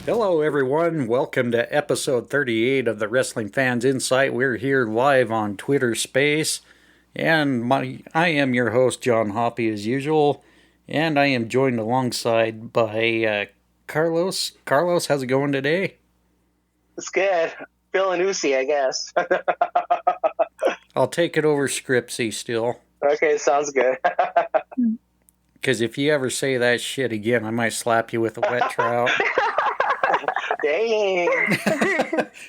Hello, everyone. Welcome to episode 38 of the Wrestling Fans Insight. We're here live on Twitter Space, and I am your host, John Hoppy, as usual, and I am joined alongside by Carlos. Carlos, how's it going today? It's good. Feeling oozy, I guess. I'll take it over Scripsy still. Okay, sounds good. Because if you ever say that shit again, I might slap you with a wet trout. Dang.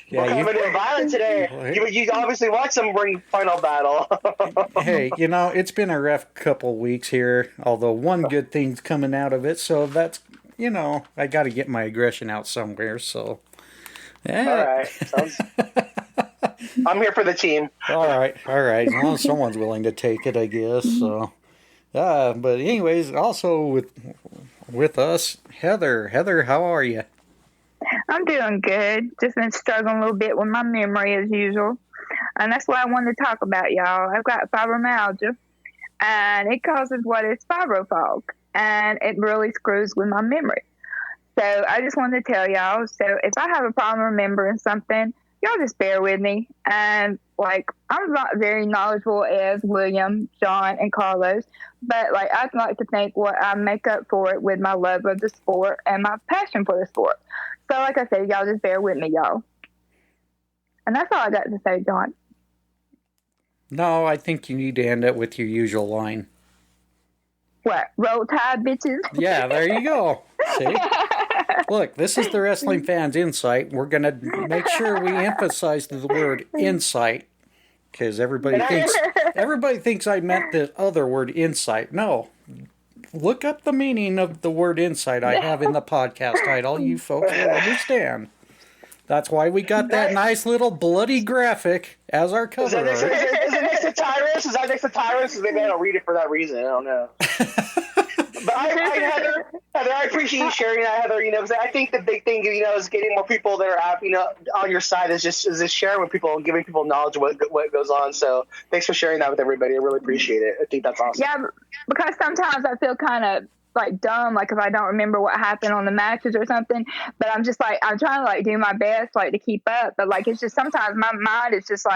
Yeah, We're coming in violent today. You obviously watched some Ring Final Battle. Hey, it's been a rough couple weeks here, although one good thing's coming out of it, so that's, I got to get my aggression out somewhere, so. Yeah. All right. I'm here for the team. All right. As long as someone's willing to take it, I guess, so. But anyways, also with us, Heather. Heather, how are you? I'm doing good. Just been struggling a little bit with my memory as usual. And that's what I wanted to talk about, y'all. I've got fibromyalgia, and it causes what is fibro fog, and it really screws with my memory. So I just wanted to tell y'all, so if I have a problem remembering something, y'all just bear with me. And, I'm not very knowledgeable as William, John, and Carlos, but, I'd like to think what I make up for it with my love of the sport and my passion for the sport. So, like I said, y'all just bear with me, y'all. And that's all I got to say, John. No, I think you need to end it with your usual line. What? Roll Tide, bitches? Yeah, there you go. See? Look, this is the Wrestling Fans Insight. We're going to make sure we emphasize the word insight, because everybody thinks I meant the other word insight. No. Look up the meaning of the word insight I have in the podcast title. You folks will understand. That's why we got that nice little bloody graphic as our cover art. Is it next to Tyrus? Is that next to Tyrus? Maybe I don't read it for that reason. I don't know. But Heather, I appreciate you sharing that, Heather. Because I think the big thing, is getting more people that are, on your side is just sharing with people and giving people knowledge of what goes on. So thanks for sharing that with everybody. I really appreciate it. I think that's awesome. Yeah, because sometimes I feel kind of dumb, if I don't remember what happened on the matches or something, but I'm just I'm trying to do my best to keep up, but it's just sometimes my mind is just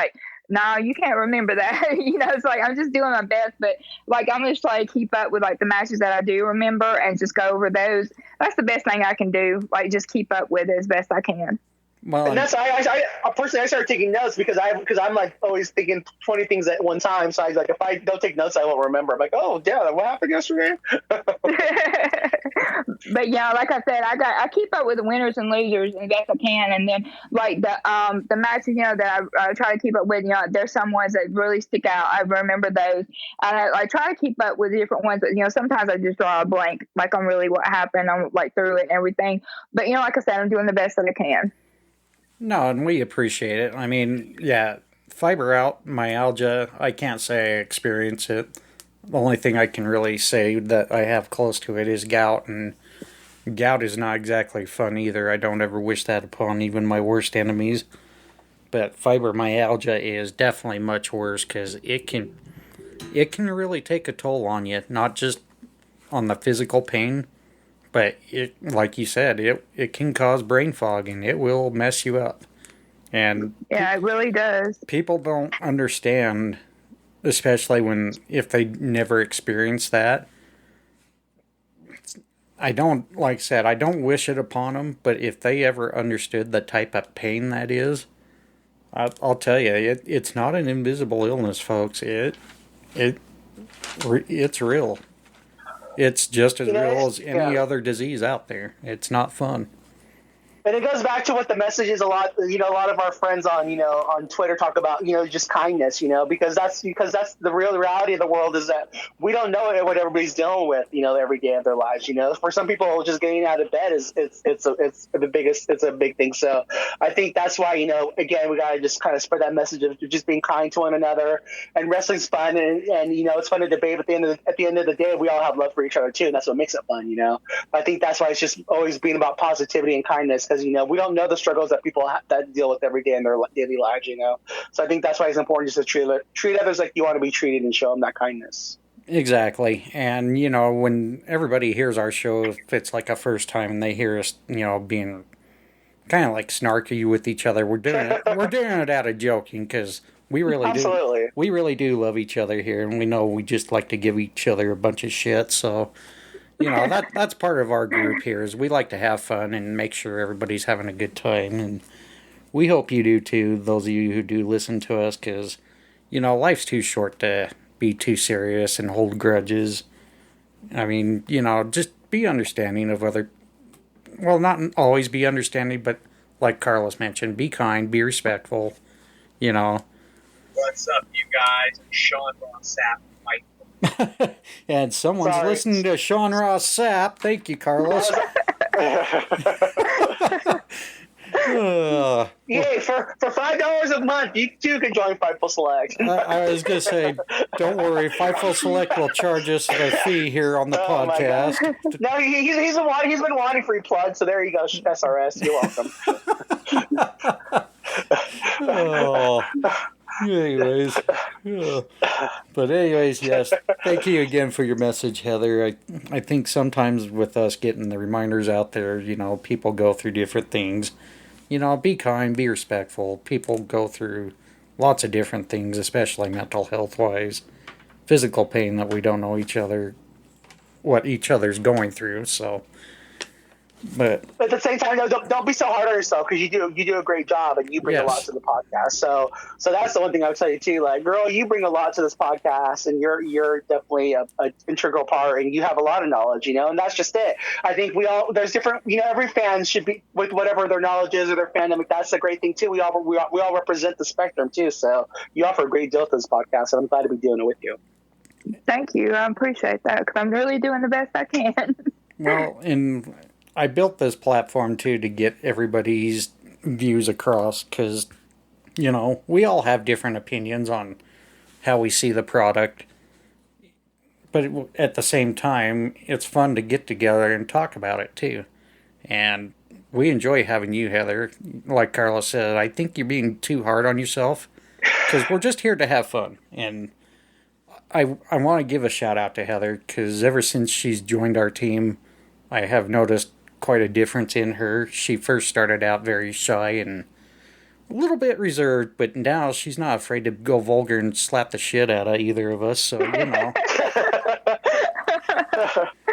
no, you can't remember that. It's I'm just doing my best, but I'm just trying to keep up with the matches that I do remember and just go over those. That's the best thing I can do, just keep up with it as best I can. Well, and that's I personally started taking notes because I'm always thinking 20 things at one time. So if I don't take notes, I won't remember. I'm oh yeah, what happened yesterday? But yeah, like I said, I keep up with the winners and losers as best I can, and then the matches that I try to keep up with. There's some ones that really stick out. I remember those. I try to keep up with the different ones, but sometimes I just draw a blank, on really what happened, on through it and everything. But like I said, I'm doing the best that I can. No, and we appreciate it. I mean, yeah, fibromyalgia, I can't say I experience it. The only thing I can really say that I have close to it is gout, and gout is not exactly fun either. I don't ever wish that upon even my worst enemies. But fibromyalgia is definitely much worse because it can really take a toll on you, not just on the physical pain, but it, like you said, it can cause brain fog and it will mess you up. And yeah, it really does. People don't understand, especially if they never experience that. I don't wish it upon them, but if they ever understood the type of pain that is, I'll tell you, it's not an invisible illness, folks. It's real. It's just as real as any other disease out there. It's not fun. And it goes back to what the message is a lot. A lot of our friends on Twitter talk about, just kindness, because that's the real reality of the world is that we don't know what everybody's dealing with, every day of their lives. For some people, just getting out of bed it's a big thing. So I think that's why, again, we got to just kind of spread that message of just being kind to one another. And wrestling's fun, and it's fun to debate. But at the end of the day, we all have love for each other too, and that's what makes it fun. I think that's why it's just always being about positivity and kindness. Because we don't know the struggles that people that deal with every day in their daily lives. So I think that's why it's important just to treat others like you want to be treated and show them that kindness. Exactly. And when everybody hears our show, if it's a first time and they hear us being kind of like snarky with each other. We're doing it out of joking because we really do love each other here, and we know we just like to give each other a bunch of shit. So, that's part of our group here is we like to have fun and make sure everybody's having a good time, and we hope you do too. Those of you who do listen to us, because life's too short to be too serious and hold grudges. I mean, just be understanding of other. Well, not always be understanding, but like Carlos mentioned, be kind, be respectful. What's up, you guys? I'm Sean Ross Sapp. And someone's listening to Sean Ross Sapp. Thank you, Carlos. Yay, for $5 a month, you too can join Fightful Select. I was going to say, don't worry, Fightful Select will charge us a fee here on the podcast. No, he's been wanting free plugs, so there you go, SRS. You're welcome. Anyways. But anyways, yes, thank you again for your message, Heather. I think sometimes with us getting the reminders out there, people go through different things. Be kind, be respectful. People go through lots of different things, especially mental health-wise. Physical pain that we don't know what each other's going through, so... But at the same time, don't be so hard on yourself because you do a great job and you bring a lot to the podcast. So that's the one thing I would tell you too. Like, girl, you bring a lot to this podcast, and you're definitely a integral part, and you have a lot of knowledge, and that's just it. I think there's different. Every fan should be with whatever their knowledge is or their fandom. Like, that's a great thing too. We all represent the spectrum too. So you offer a great deal to this podcast, and I'm glad to be doing it with you. Thank you. I appreciate that because I'm really doing the best I can. Well, I built this platform, too, to get everybody's views across because, we all have different opinions on how we see the product. But at the same time, it's fun to get together and talk about it, too. And we enjoy having you, Heather. Like Carlos said, I think you're being too hard on yourself because we're just here to have fun. And I want to give a shout-out to Heather because ever since she's joined our team, I have noticed quite a difference in her. She first started out very shy and a little bit reserved, but now she's not afraid to go vulgar and slap the shit out of either of us, so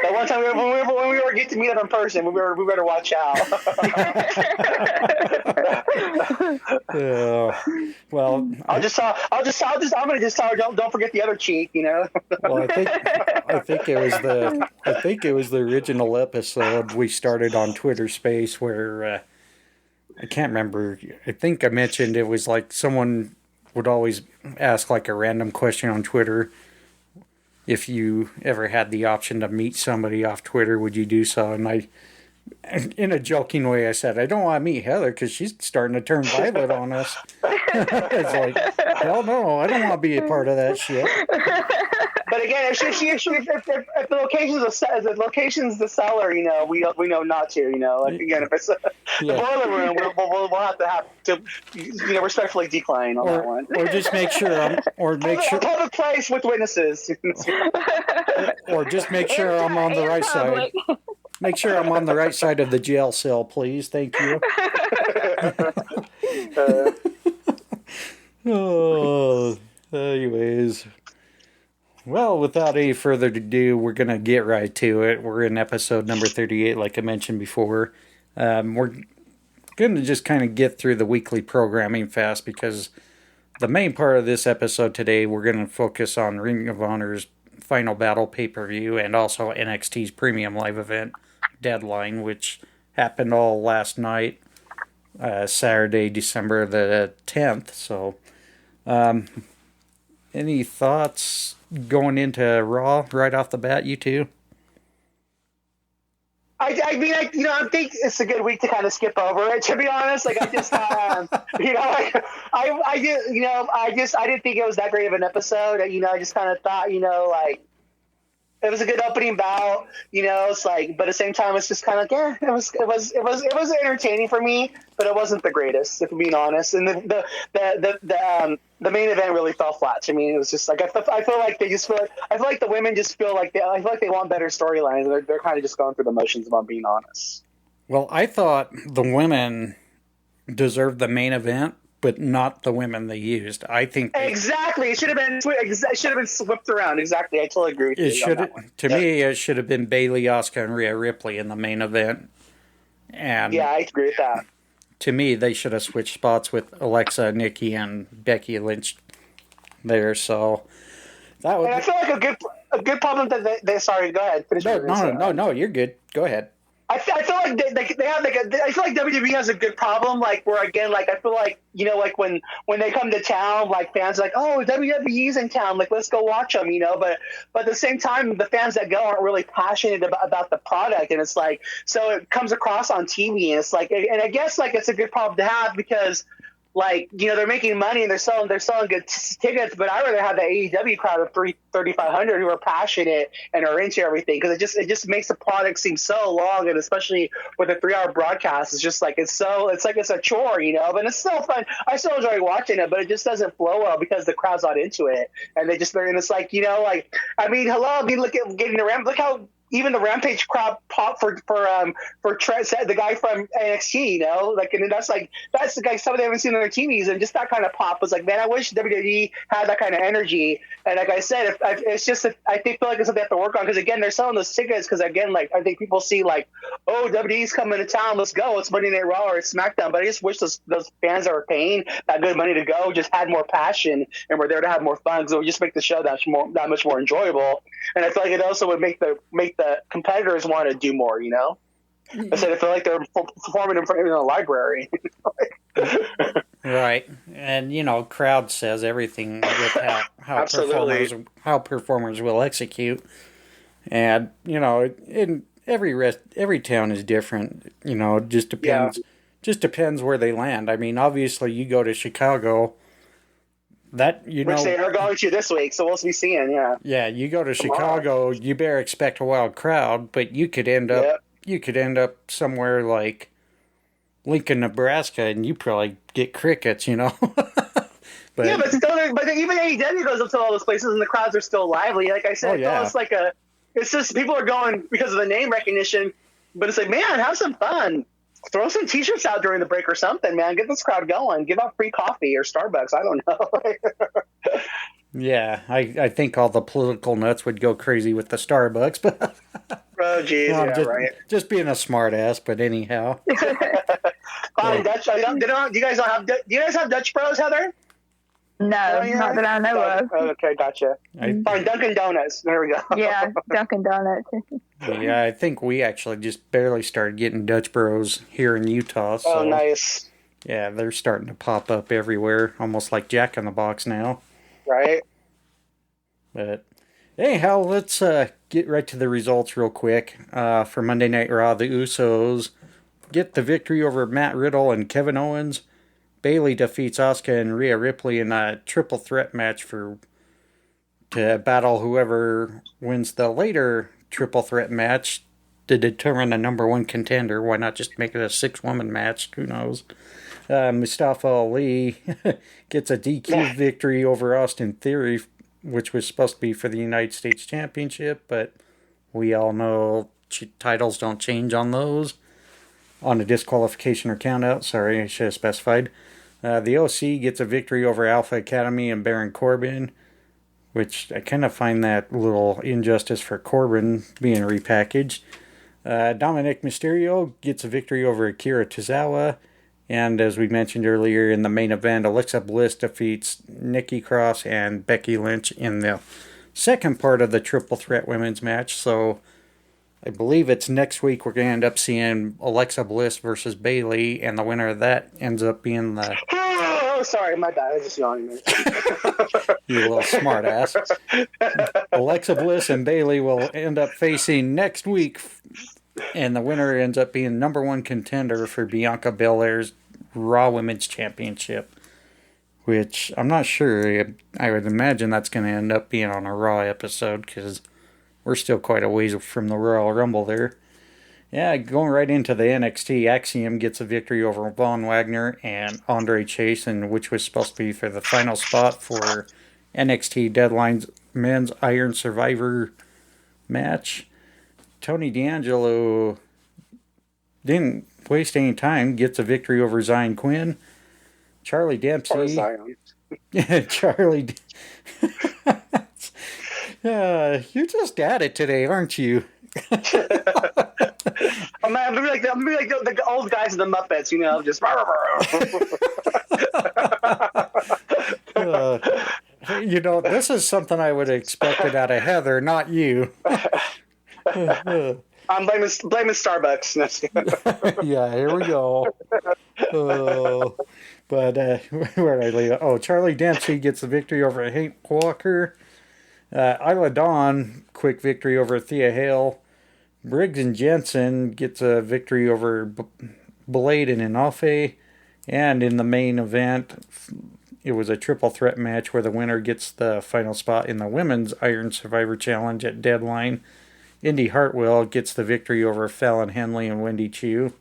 That one time when we were get to meet up in person, we better watch out. Well, I'm gonna just tell her don't forget the other cheek, Well, I think it was the original episode we started on Twitter Space where I can't remember. I think I mentioned it was like someone would always ask like a random question on Twitter. If you ever had the option to meet somebody off Twitter, would you do so? And in a joking way, I said, I don't want to meet Heather because she's starting to turn violent on us. It's like, hell no, I don't want to be a part of that shit. But again, if the location's the seller, we know not to, Like again, if it's the boiler room, we'll have to respectfully decline on that one. Or just make sure public place with witnesses. Or just make sure I'm on the right side. Make sure I'm on the right side of the jail cell, please. Thank you. Anyways. Well, without any further ado, we're going to get right to it. We're in episode number 38, like I mentioned before. We're going to just kind of get through the weekly programming fast because the main part of this episode today, we're going to focus on Ring of Honor's Final Battle pay-per-view and also NXT's premium live event, Deadline, which happened all last night, Saturday, December the 10th. So, any thoughts going into Raw right off the bat, you two? I think it's a good week to kind of skip over it. To be honest, like I just, I didn't think it was that great of an episode. I just kind of thought, like it was a good opening bout. It's like, but at the same time, it's just kind of like, it was entertaining for me, but it wasn't the greatest, if I'm being honest. And the main event really fell flat to me. It was just like I feel like the women just feel like they want better storylines. They're kind of just going through the motions, if I'm being honest. Well, I thought the women deserved the main event, but not the women they used. I think exactly. It should have been swept around. Exactly. I totally agree with you on that one. To me, it should have been Bayley, Asuka, and Rhea Ripley in the main event. And yeah, I agree with that. To me, they should have switched spots with Alexa, Nikki, and Becky Lynch there. So that would. And I feel like a good problem that they sorry. Go ahead. Finish. No. You're good. Go ahead. I feel like they have I feel like WWE has a good problem, like where again, like I feel like like when they come to town, like fans are like, oh, WWE's in town, like let's go watch them, but at the same time, the fans that go aren't really passionate about the product, and it's like so it comes across on TV, and it's like, and I guess like it's a good problem to have because. Like, they're making money and they're selling good tickets, but I'd rather have the AEW crowd of 3,500 who are passionate and are into everything because it just makes the product seem so long, and especially with a 3-hour broadcast, it's just like it's like it's a chore, but it's still fun. I still enjoy watching it, but it just doesn't flow well because the crowd's not into it, and it's like look at getting the Ram. Look how. Even the Rampage crowd pop for Trent, the guy from NXT, and that's the guy some of them haven't seen on their TVs, and just that kind of pop was like, man, I wish WWE had that kind of energy. And like I said, it's just I feel like it's something they have to work on because again, they're selling those tickets because again, like I think people see like, oh, WWE's coming to town, let's go, it's Monday Night Raw or it's SmackDown. But I just wish those fans that were paying that good money to go just had more passion and were there to have more fun because it would just make the show that much more enjoyable. And I feel like it also would make the competitors want to do more, I said I feel like they're performing in front of a library. Right. And, crowd says everything with how performers will execute. And, in every town is different, just depends. Yeah. Just depends where they land. I mean, obviously you go to Chicago, which they are going to this week, so we'll be seeing, yeah. Yeah, you go to Chicago, you better expect a wild crowd, but you could end up somewhere like Lincoln, Nebraska, and you probably get crickets, But even AEW goes up to all those places, and the crowds are still lively. Like I said, it's just people are going because of the name recognition, but it's like, man, have some fun. Throw some T-shirts out during the break or something, man. Get this crowd going. Give out free coffee or Starbucks. I don't know. Yeah, I think all the political nuts would go crazy with the Starbucks, but oh, geez, right. Just being a smart ass, but anyhow. Dutch. Do you guys have Dutch Bros, Heather? No, not that I know of. Okay, gotcha. Fine, Dunkin' Donuts. There we go. Yeah, Dunkin' Donuts. Yeah, I think we actually just barely started getting Dutch Bros here in Utah. So, oh, nice. Yeah, they're starting to pop up everywhere, almost like Jack in the Box now. Right. But anyhow, let's get right to the results real quick. For Monday Night Raw, the Usos get the victory over Matt Riddle and Kevin Owens. Bayley defeats Asuka and Rhea Ripley in a triple threat match to battle whoever wins the later triple threat match to determine the number one contender. Why not just make it a 6-woman match? Who knows? Mustafa Ali gets a DQ victory over Austin Theory, which was supposed to be for the United States Championship, but we all know titles don't change on those. On a disqualification or countout. Sorry, I should have specified. The OC gets a victory over Alpha Academy and Baron Corbin, which I kind of find that little injustice for Corbin being repackaged. Dominic Mysterio gets a victory over Akira Tozawa. And as we mentioned earlier in the main event, Alexa Bliss defeats Nikki Cross and Becky Lynch in the second part of the triple threat women's match. So I believe it's next week we're going to end up seeing Alexa Bliss versus Bayley, and the winner of that ends up being the... Oh, sorry, my bad. I was just yawning. You little smart ass. Alexa Bliss and Bayley will end up facing next week, and the winner ends up being number one contender for Bianca Belair's Raw Women's Championship, which I'm not sure. I would imagine that's going to end up being on a Raw episode, because we're still quite a ways from the Royal Rumble there. Yeah, going right into the NXT, Axiom gets a victory over Von Wagner and Andre Chase, which was supposed to be for the final spot for NXT Deadline's Men's Iron Survivor match. Tony D'Angelo didn't waste any time, gets a victory over Zion Quinn. Charlie Dempsey. Or Zion. Yeah, Charlie. You're just at it today, aren't you? I'm gonna be like the old guys in the Muppets, you know, just. You know, this is something I would have expected out of Heather, not you. I'm blaming Starbucks. Yeah, here we go. But where did I leave it? Oh, Charlie Dempsey gets the victory over Hank Walker. Isla Dawn, quick victory over Thea Hale. Briggs and Jensen gets a victory over Blade and Inoue. And in the main event, it was a triple threat match where the winner gets the final spot in the Women's Iron Survivor Challenge at Deadline. Indy Hartwell gets the victory over Fallon Henley and Wendy Chu.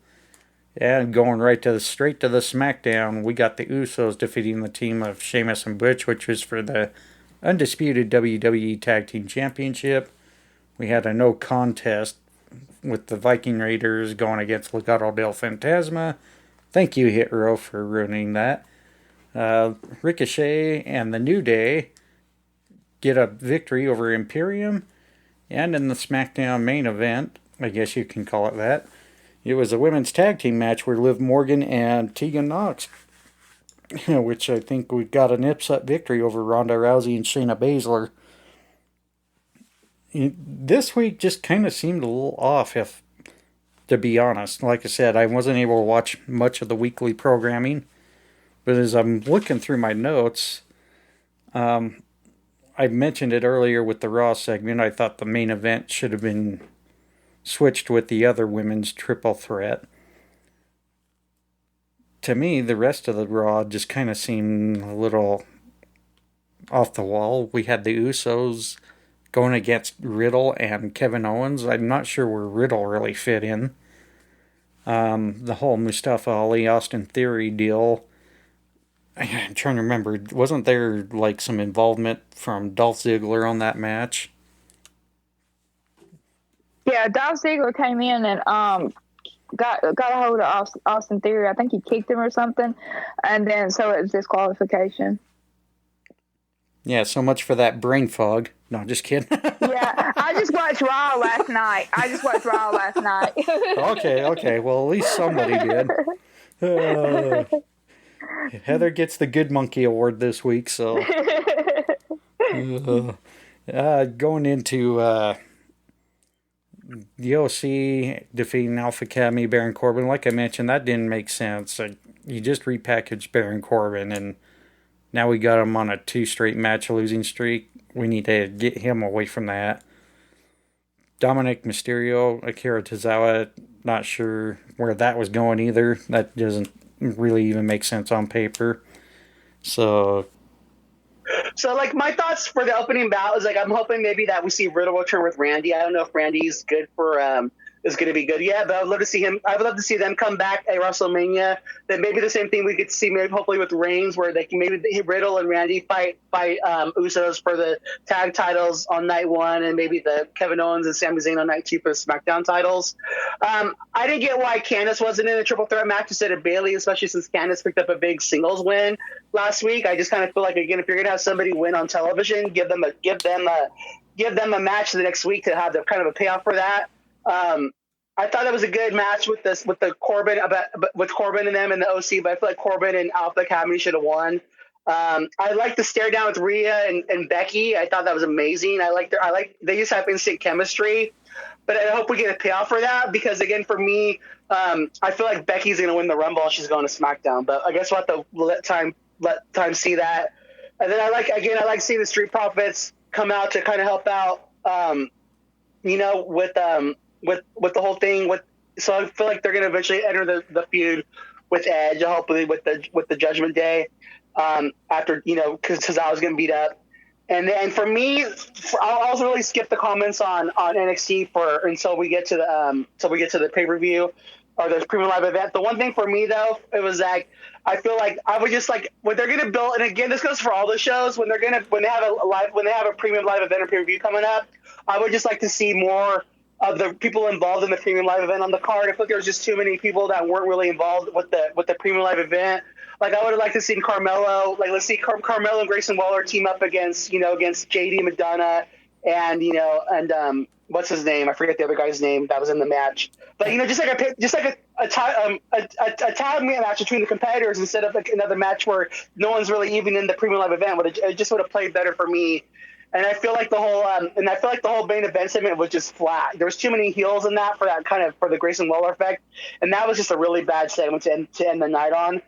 And going straight to the SmackDown, we got the Usos defeating the team of Sheamus and Butch, which was for the undisputed WWE Tag Team Championship. We had a no contest with the Viking Raiders going against Legado del Fantasma. Thank you, Hit Row, for ruining that. Ricochet and the New Day get a victory over Imperium. And in the SmackDown main event, I guess you can call it that, it was a women's tag team match where Liv Morgan and Tegan Nox, which I think we got an upset victory over Ronda Rousey and Shayna Baszler. This week just kind of seemed a little off, to be honest. Like I said, I wasn't able to watch much of the weekly programming. But as I'm looking through my notes, I mentioned it earlier with the Raw segment. I thought the main event should have been switched with the other women's triple threat. To me, the rest of the Raw just kind of seemed a little off the wall. We had the Usos going against Riddle and Kevin Owens. I'm not sure where Riddle really fit in. The whole Mustafa Ali, Austin Theory deal. I'm trying to remember. Wasn't there like some involvement from Dolph Ziggler on that match? Yeah, Dolph Ziggler came in and got a hold of Austin Theory. I think he kicked him or something, and then so it was disqualification. Yeah, so much for that brain fog. No, just kidding. Yeah, I just watched Raw last night. Okay. Well, at least somebody did. Heather gets the Good Monkey Award this week, so. Going into the OC defeating Alpha Academy, Baron Corbin. Like I mentioned, that didn't make sense. You just repackaged Baron Corbin, and now we got him on a 2 straight match losing streak. We need to get him away from that. Dominic Mysterio, Akira Tozawa, not sure where that was going either. That doesn't really even make sense on paper. So like my thoughts for the opening bout is like I'm hoping maybe that we see Riddle return with Randy. I don't know if Randy's good for is going to be good yet, but I would love to see him. I would love to see them come back at WrestleMania. Then maybe the same thing we could see maybe hopefully with Reigns, where they can maybe Riddle and Randy fight Usos for the tag titles on night 1, and maybe the Kevin Owens and Sami Zayn on night 2 for the SmackDown titles. I didn't get why Candice wasn't in a triple threat match instead of Bayley, especially since Candice picked up a big singles win last week. I just kind of feel like, again, if you're gonna have somebody win on television, give them a match the next week to have the kind of a payoff for that. I thought that was a good match with the Corbin with Corbin and them and the OC, but I feel like Corbin and Alpha Academy should have won. I like the stare down with Rhea and Becky. I thought that was amazing. They just have instant chemistry, but I hope we get a payoff for that because again, for me, I feel like Becky's going to win the Rumble and she's going to SmackDown, but I guess we'll have to let time see that. And then I like seeing the Street Profits come out to kind of help out, with the whole thing. So I feel like they're going to eventually enter the feud with Edge, hopefully with the Judgment Day, after because Tozawa's getting beat up. And then for me, I'll also really skip the comments on NXT until we get to the pay-per-view or the premium live event. The one thing for me though, it was like I feel like I would just like when they're gonna build, and again this goes for all the shows, when they have a premium live event or pay-per-view coming up, I would just like to see more of the people involved in the premium live event on the card. I feel like there was just too many people that weren't really involved with the premium live event. Like I would have liked to see Carmelo, like let's see Carmelo and Grayson Waller team up against JD McDonough and what's his name? I forget the other guy's name that was in the match. But just like a tag match between the competitors instead of like another match where no one's really even in the premium live event. It just would have played better for me. And I feel like the whole main event segment was just flat. There was too many heels in that for the Grayson Waller effect, and that was just a really bad segment to end the night on.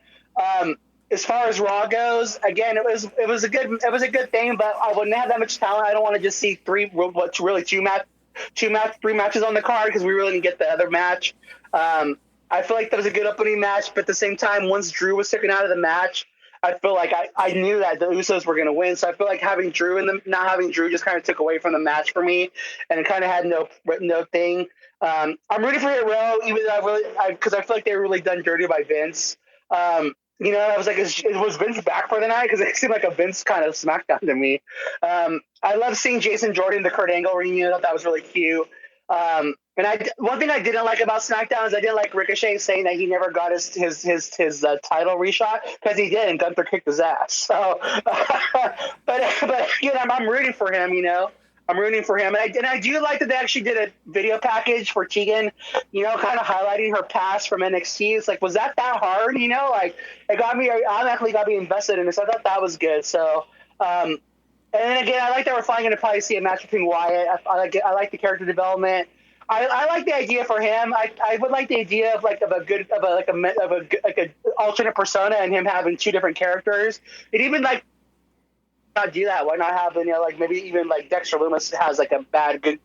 As far as Raw goes, again, it was a good thing, but I wouldn't have that much talent. I don't want to just see three matches on the card because we really didn't get the other match. I feel like that was a good opening match, but at the same time, once Drew was taken out of the match, I feel like I knew that the Usos were going to win. So I feel like having Drew and not having Drew just kind of took away from the match for me, and it kind of had no thing. I'm rooting for Hero, even though because I feel like they were really done dirty by Vince. I was like, was Vince back for the night? Because it seemed like a Vince kind of SmackDown to me. I love seeing Jason Jordan, the Kurt Angle reunion. I thought that was really cute. And one thing I didn't like about SmackDown is I didn't like Ricochet saying that he never got his title reshot, because he did, and Gunther kicked his ass. So, but I'm rooting for him. I'm rooting for him, and I do like that they actually did a video package for Tegan, kind of highlighting her past from NXT. It's like, was that hard? Like it got me. I automatically got me invested in it. So I thought that was good. So, and then again, I like that we're finally going to probably see a match between Wyatt. I like the character development. I like the idea for him. I would like the idea of a alternate persona and him having two different characters. And even like not do that. Why not have maybe even like Dexter Lumis has like a good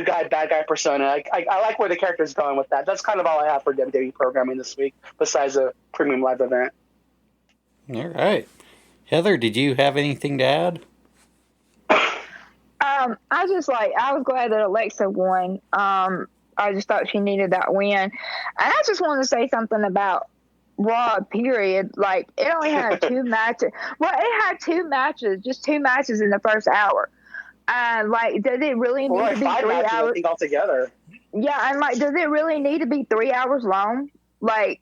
guy, bad guy persona. I like where the character's going with that. That's kind of all I have for WWE programming this week, besides a premium live event. All right, Heather, did you have anything to add? I was glad that Alexa won. I just thought she needed that win. And I just wanted to say something about Raw, period. Like, it only had two matches. Well, it had just two matches in the first hour. Did it really need to be 3 hours? I think altogether. Yeah, and does it really need to be 3 hours long? I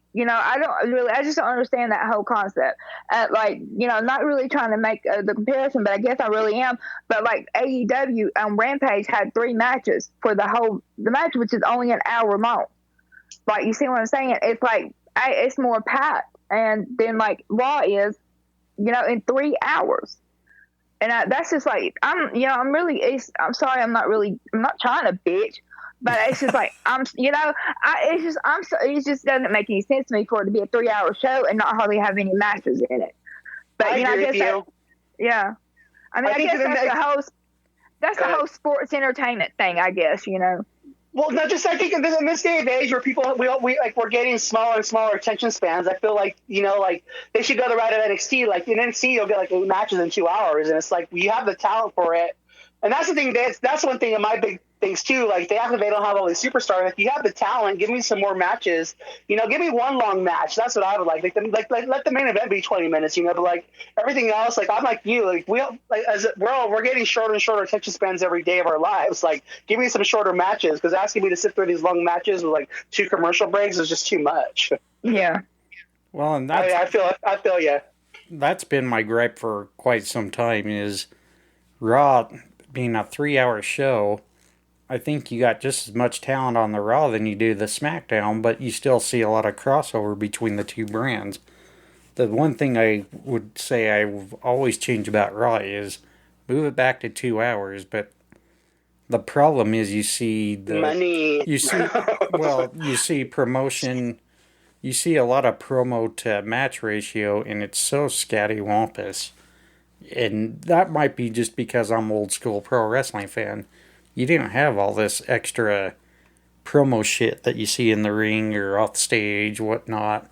just don't understand that whole concept. Not really trying to make the comparison, but I guess I really am. But AEW Rampage had 3 matches for the match, which is only an hour long. You see what I'm saying? It's it's more packed, and then Raw is, in 3 hours. And that's just I'm sorry, I'm not trying to bitch. But it's just it just doesn't make any sense to me for it to be a 3-hour show and not hardly have any matches in it. But I agree with you. Yeah. I guess that's the whole sports entertainment thing, I guess, Well, not just I think in this day and age where people we're getting smaller and smaller attention spans. I feel like they should go the route of NXT. Like in NXT, you'll get 8 matches in 2 hours, and it's like you have the talent for it. And that's the thing. That's one thing of my big things too. They act like they don't have all these superstars. If you have the talent, give me some more matches. Give me one long match. That's what I would like. Let the main event be 20 minutes. But everything else, I'm like you. We're getting shorter and shorter attention spans every day of our lives. Give me some shorter matches, because asking me to sit through these long matches with 2 commercial breaks is just too much. Yeah. Well, and that's, I feel you. That's been my gripe for quite some time. Is Raw being a 3-hour show. I think you got just as much talent on the Raw than you do the SmackDown, but you still see a lot of crossover between the two brands. The one thing I would say I've always changed about Raw is move it back to 2 hours, but the problem is you see money. You see promotion. You see a lot of promo to match ratio, and it's so scattywampus. And that might be just because I'm old school pro wrestling fan. You didn't have all this extra promo shit that you see in the ring or off the stage, whatnot,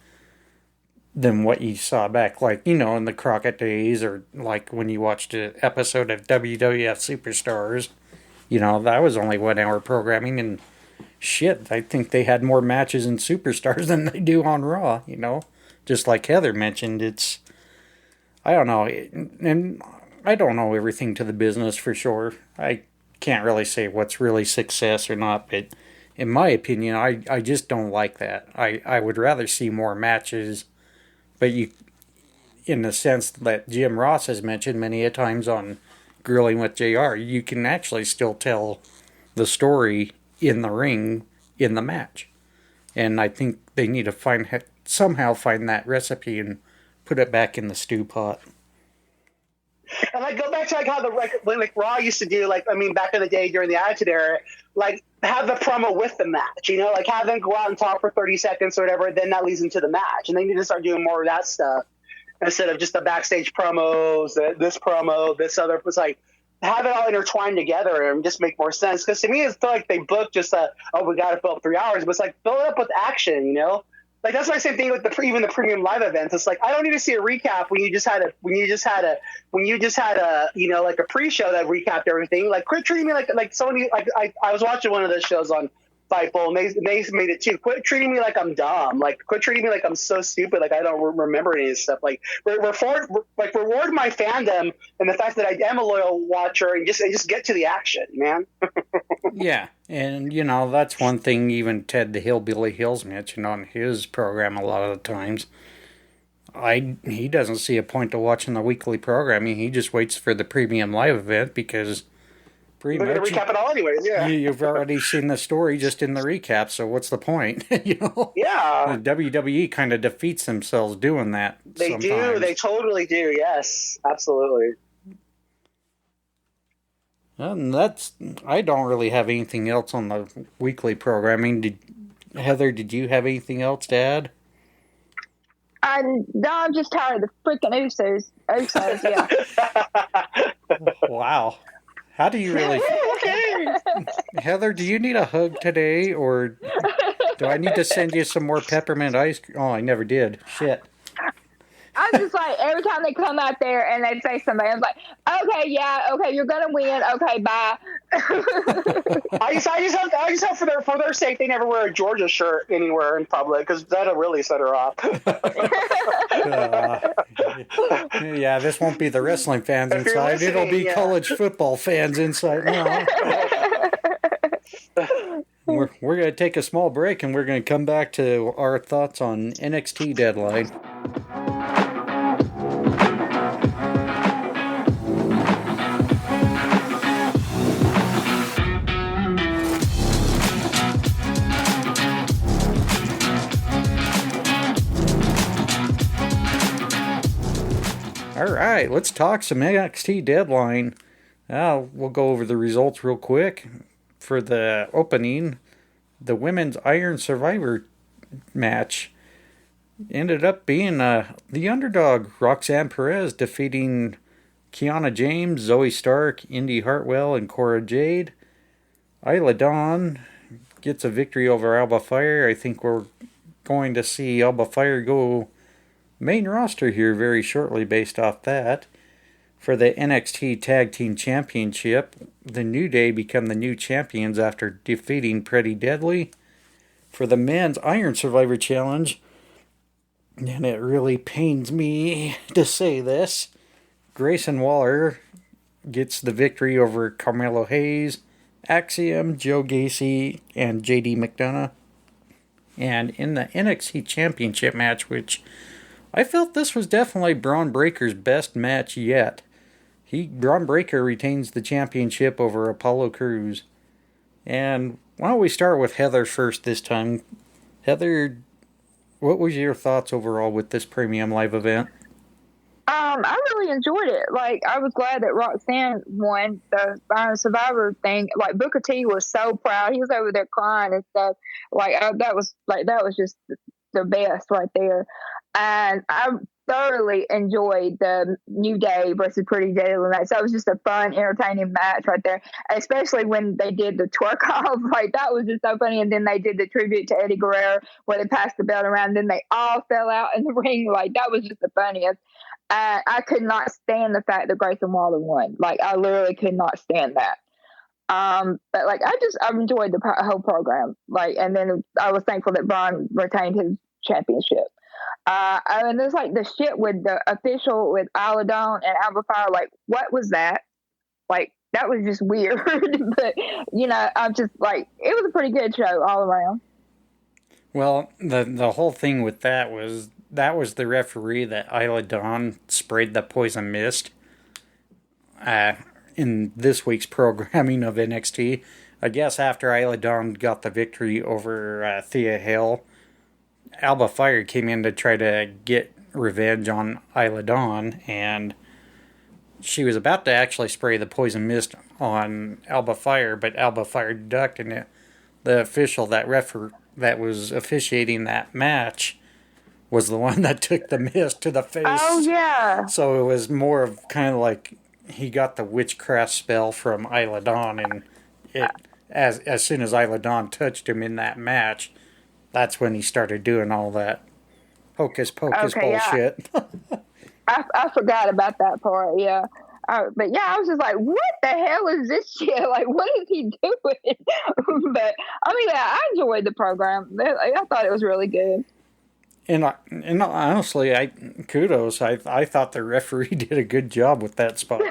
than what you saw back, in the Crockett days, or when you watched an episode of WWF Superstars. That was only 1 hour programming, and shit, I think they had more matches in Superstars than they do on Raw, Just like Heather mentioned, I don't know, and I don't know everything to the business for sure. I can't really say what's really success or not, but in my opinion, I just don't like that. I would rather see more matches, but you, in the sense that Jim Ross has mentioned many a times on Grilling with JR, you can actually still tell the story in the ring in the match. And I think they need to somehow find that recipe and put it back in the stew pot. And like go back to like how when like Raw used to do, like, I mean, back in the day during the Attitude Era, like have the promo with the match, you know, like have them go out and talk for 30 seconds or whatever, then that leads into the match. And they need to start doing more of that stuff instead of just the backstage promos, this promo, this other. It's like have it all intertwined together and just make more sense. Because to me, it's like they book just we got to fill up 3 hours, but it's like fill it up with action, you know. Like that's my same thing with even the premium live events. It's like I don't need to see a recap when you just had a you know, like a pre-show that recapped everything. Like quit treating me like somebody like I was watching one of those shows on Fightful and they made it too. Quit treating me like I'm dumb. Like quit treating me like I'm so stupid. Like I don't remember any of this stuff. Like reward my fandom and the fact that I am a loyal watcher and just get to the action, man. Yeah, and you know that's one thing even Ted the Hillbilly Hills mentioned on his program a lot of the times. He doesn't see a point to watching the weekly programming. He just waits for the premium live event because pretty They're much gonna recap it all anyways. Yeah, you've already seen the story just in the recap. So what's the point? You know? Yeah. The WWE kind of defeats themselves doing that. They sometimes. do. They totally do. Yes, absolutely. And I don't really have anything else on the weekly programming. Heather, did you have anything else to add? I'm just tired of the freaking Usos. Yeah. Wow. How do you really Heather, do you need a hug today, or do I need to send you some more peppermint ice cream? Oh, I never did. Shit. I'm just like, every time they come out there and they say something, I'm like, okay, yeah, okay, you're gonna win. Okay, bye. I just hope for their sake they never wear a Georgia shirt anywhere in public because that'll really set her off. Yeah, this won't be the wrestling fans inside. It'll be college football fans inside now. We're going to take a small break and we're going to come back to our thoughts on NXT Deadline. All right, let's talk some NXT Deadline. We'll go over the results real quick. For the opening, the Women's Iron Survivor match ended up being the underdog, Roxanne Perez, defeating Kiana James, Zoe Stark, Indy Hartwell, and Cora Jade. Isla Dawn gets a victory over Alba Fire. I think we're going to see Alba Fire go main roster here very shortly based off that. For the NXT Tag Team Championship, the New Day become the new champions after defeating Pretty Deadly. For the Men's Iron Survivor Challenge, and it really pains me to say this, Grayson Waller gets the victory over Carmelo Hayes, Axiom, Joe Gacy, and JD McDonough. And in the NXT Championship match, which I felt this was definitely Braun Breaker's best match yet. Braun Breaker retains the championship over Apollo Crews. And why don't we start with Heather first this time? Heather, what was your thoughts overall with this premium live event? I really enjoyed it. Like, I was glad that Roxanne won the Iron Survivor thing. Like, Booker T was so proud. He was over there crying and stuff. That was just the best right there. And I thoroughly enjoyed the New Day versus Pretty Deadly match. That was just a fun, entertaining match right there. Especially when they did the twerk off. Like, that was just so funny. And then they did the tribute to Eddie Guerrero where they passed the belt around. Then they all fell out in the ring. Like, that was just the funniest. And I could not stand the fact that Grayson Waller won. Like, I literally could not stand that. But like, I enjoyed the whole program. Like, and then I was thankful that Braun retained his championship. And there's like the shit with the official with Isla Dawn and Alba Fire. Like, what was that? Like, that was just weird. But, I'm just like, it was a pretty good show all around. Well, the whole thing with that was the referee that Isla Dawn sprayed the poison mist in this week's programming of NXT. I guess after Isla Dawn got the victory over Thea Hale, Alba Fire came in to try to get revenge on Isla Dawn, and she was about to actually spray the poison mist on Alba Fire, but Alba Fire ducked, and the official that was officiating that match was the one that took the mist to the face. Oh, yeah. So it was more of kind of like he got the witchcraft spell from Isla Dawn, and as soon as Isla Dawn touched him in that match, that's when he started doing all that hocus pocus bullshit. Yeah. I forgot about that part, yeah. But yeah, I was just like, what the hell is this shit? Like, what is he doing? But, I mean, yeah, I enjoyed the program. I thought it was really good. And honestly, kudos. I thought the referee did a good job with that spot, too.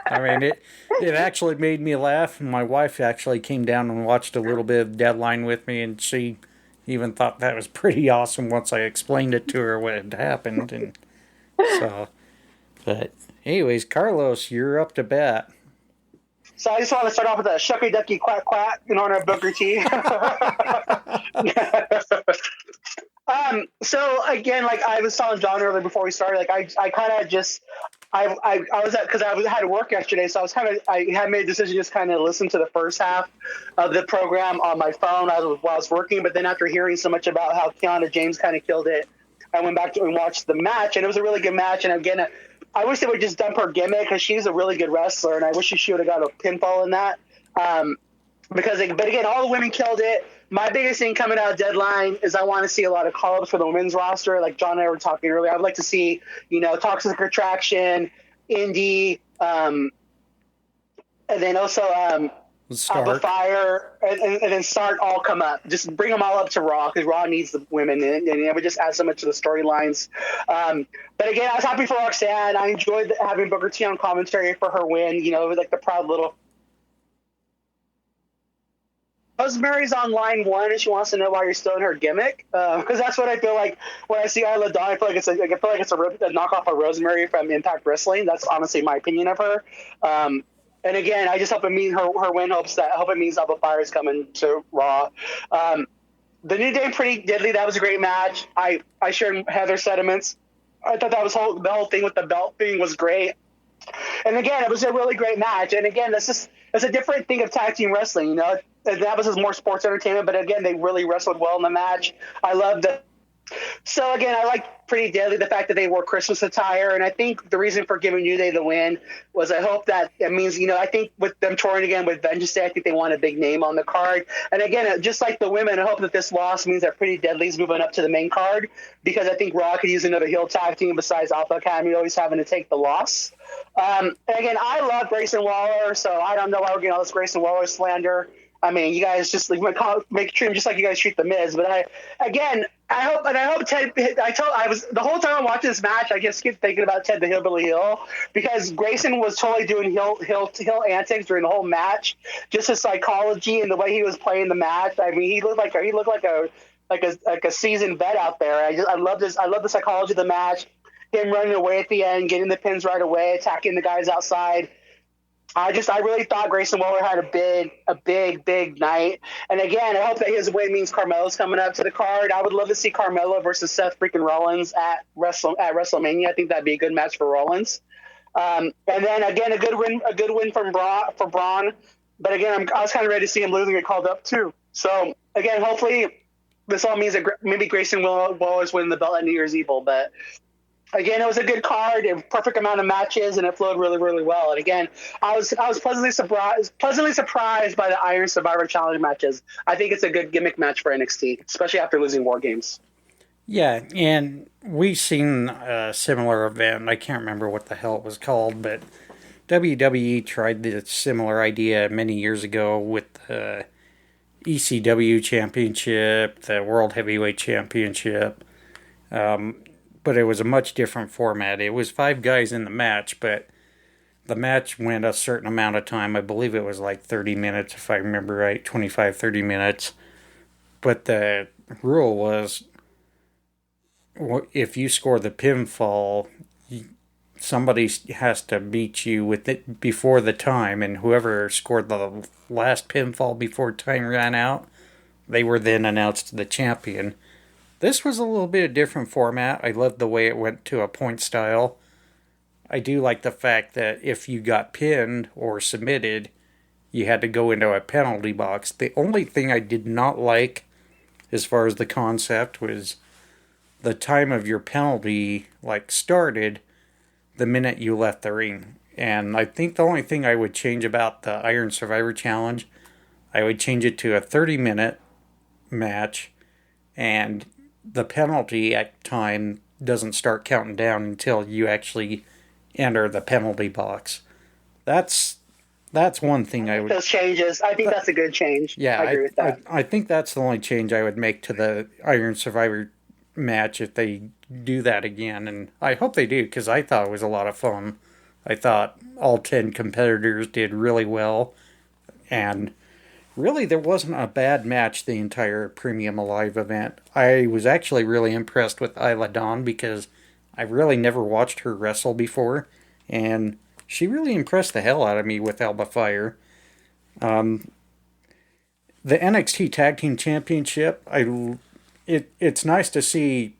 I mean, it actually made me laugh, and my wife actually came down and watched a little bit of Deadline with me, and she even thought that was pretty awesome once I explained it to her what had happened. And so, but anyways, Carlos, you're up to bat. So I just want to start off with a shucky ducky quack quack in honor of Booker T. So again, like I was telling John earlier before we started, like I kind of just I was because I had to work yesterday, so I had made a decision to just kind of listen to the first half of the program on my phone while I was working. But then after hearing so much about how Kiana James kind of killed it, I went back and watched the match, and it was a really good match. And again, I wish they would just dump her gimmick because she's a really good wrestler, and I wish she would have got a pinfall in that. But again, all the women killed it. My biggest thing coming out of Deadline is I want to see a lot of call-ups for the women's roster. Like John and I were talking earlier, I would like to see, Toxic Attraction, Indy, and then also Alba Fire, and then Start all come up. Just bring them all up to Raw because Raw needs the women, and it would just add so much to the storylines. But again, I was happy for Roxanne. I enjoyed having Booker T on commentary for her win. It was like the proud little. Rosemary's on line 1 and she wants to know why you're still in her gimmick. Because that's what I feel like when I see Isla Dawn. I feel like it's a knockoff of Rosemary from Impact Wrestling. That's honestly my opinion of her. And again, I just hope it means her win. I hope it means Alba Fire is coming to Raw. The New Day Pretty Deadly. That was a great match. I shared Heather's sentiments. I thought that was the whole thing with the belt thing was great. And again, it was a really great match. And again, it's a different thing of tag team wrestling. That was just more sports entertainment. But again, they really wrestled well in the match. I loved it. So again, I like Pretty Deadly, the fact that they wore Christmas attire, and I think the reason for giving New Day the win was I hope that it means, I think with them touring again with Vengeance Day, I think they want a big name on the card. And again, just like the women, I hope that this loss means that Pretty Deadly's moving up to the main card because I think Raw could use another heel tag team besides Alpha Academy always having to take the loss. And again, I love Grayson Waller, so I don't know why we're getting all this Grayson Waller slander. I mean, you guys just treat him just like you guys treat the Miz. But I hope Ted. The whole time I'm watching this match, I just keep thinking about Ted the Hillbilly Hill because Grayson was totally doing heel antics during the whole match. Just his psychology and the way he was playing the match. I mean, he looked like a seasoned vet out there. I love this. I love the psychology of the match. Him running away at the end, getting the pins right away, attacking the guys outside. I really thought Grayson Waller had a big night. And again, I hope that his win means Carmelo's coming up to the card. I would love to see Carmelo versus Seth freaking Rollins at WrestleMania. I think that'd be a good match for Rollins. And then again, a good win for Braun. But again, I was kind of ready to see him lose and get called up too. So again, hopefully this all means that maybe Grayson will always win the belt at New Year's Evil. But again, it was a good card, a perfect amount of matches, and it flowed really, really well. And again, I was pleasantly surprised by the Iron Survivor Challenge matches. I think it's a good gimmick match for NXT, especially after losing War Games. Yeah, and we've seen a similar event. I can't remember what the hell it was called, but WWE tried this similar idea many years ago with the ECW Championship, the World Heavyweight Championship. But it was a much different format. It was 5 guys in the match, but the match went a certain amount of time. I believe it was like 30 minutes, if I remember right, 25, 30 minutes. But the rule was, if you score the pinfall, somebody has to beat you with it before the time, and whoever scored the last pinfall before time ran out, they were then announced the champion. This was a little bit of different format. I loved the way it went to a point style. I do like the fact that if you got pinned or submitted, you had to go into a penalty box. The only thing I did not like, as far as the concept, was the time of your penalty started the minute you left the ring. And I think the only thing I would change about the Iron Survivor Challenge, I would change it to a 30-minute match, and the penalty at time doesn't start counting down until you actually enter the penalty box. That's one thing I would... Those changes, I think that's a good change. Yeah, I agree with that. I think that's the only change I would make to the Iron Survivor match if they do that again, and I hope they do, because I thought it was a lot of fun. I thought all 10 competitors did really well, and really there wasn't a bad match the entire Premium Alive event. I was actually really impressed with Isla Dawn, because I really never watched her wrestle before, and she really impressed the hell out of me with Alba Fire. The NXT Tag Team Championship, it's nice to see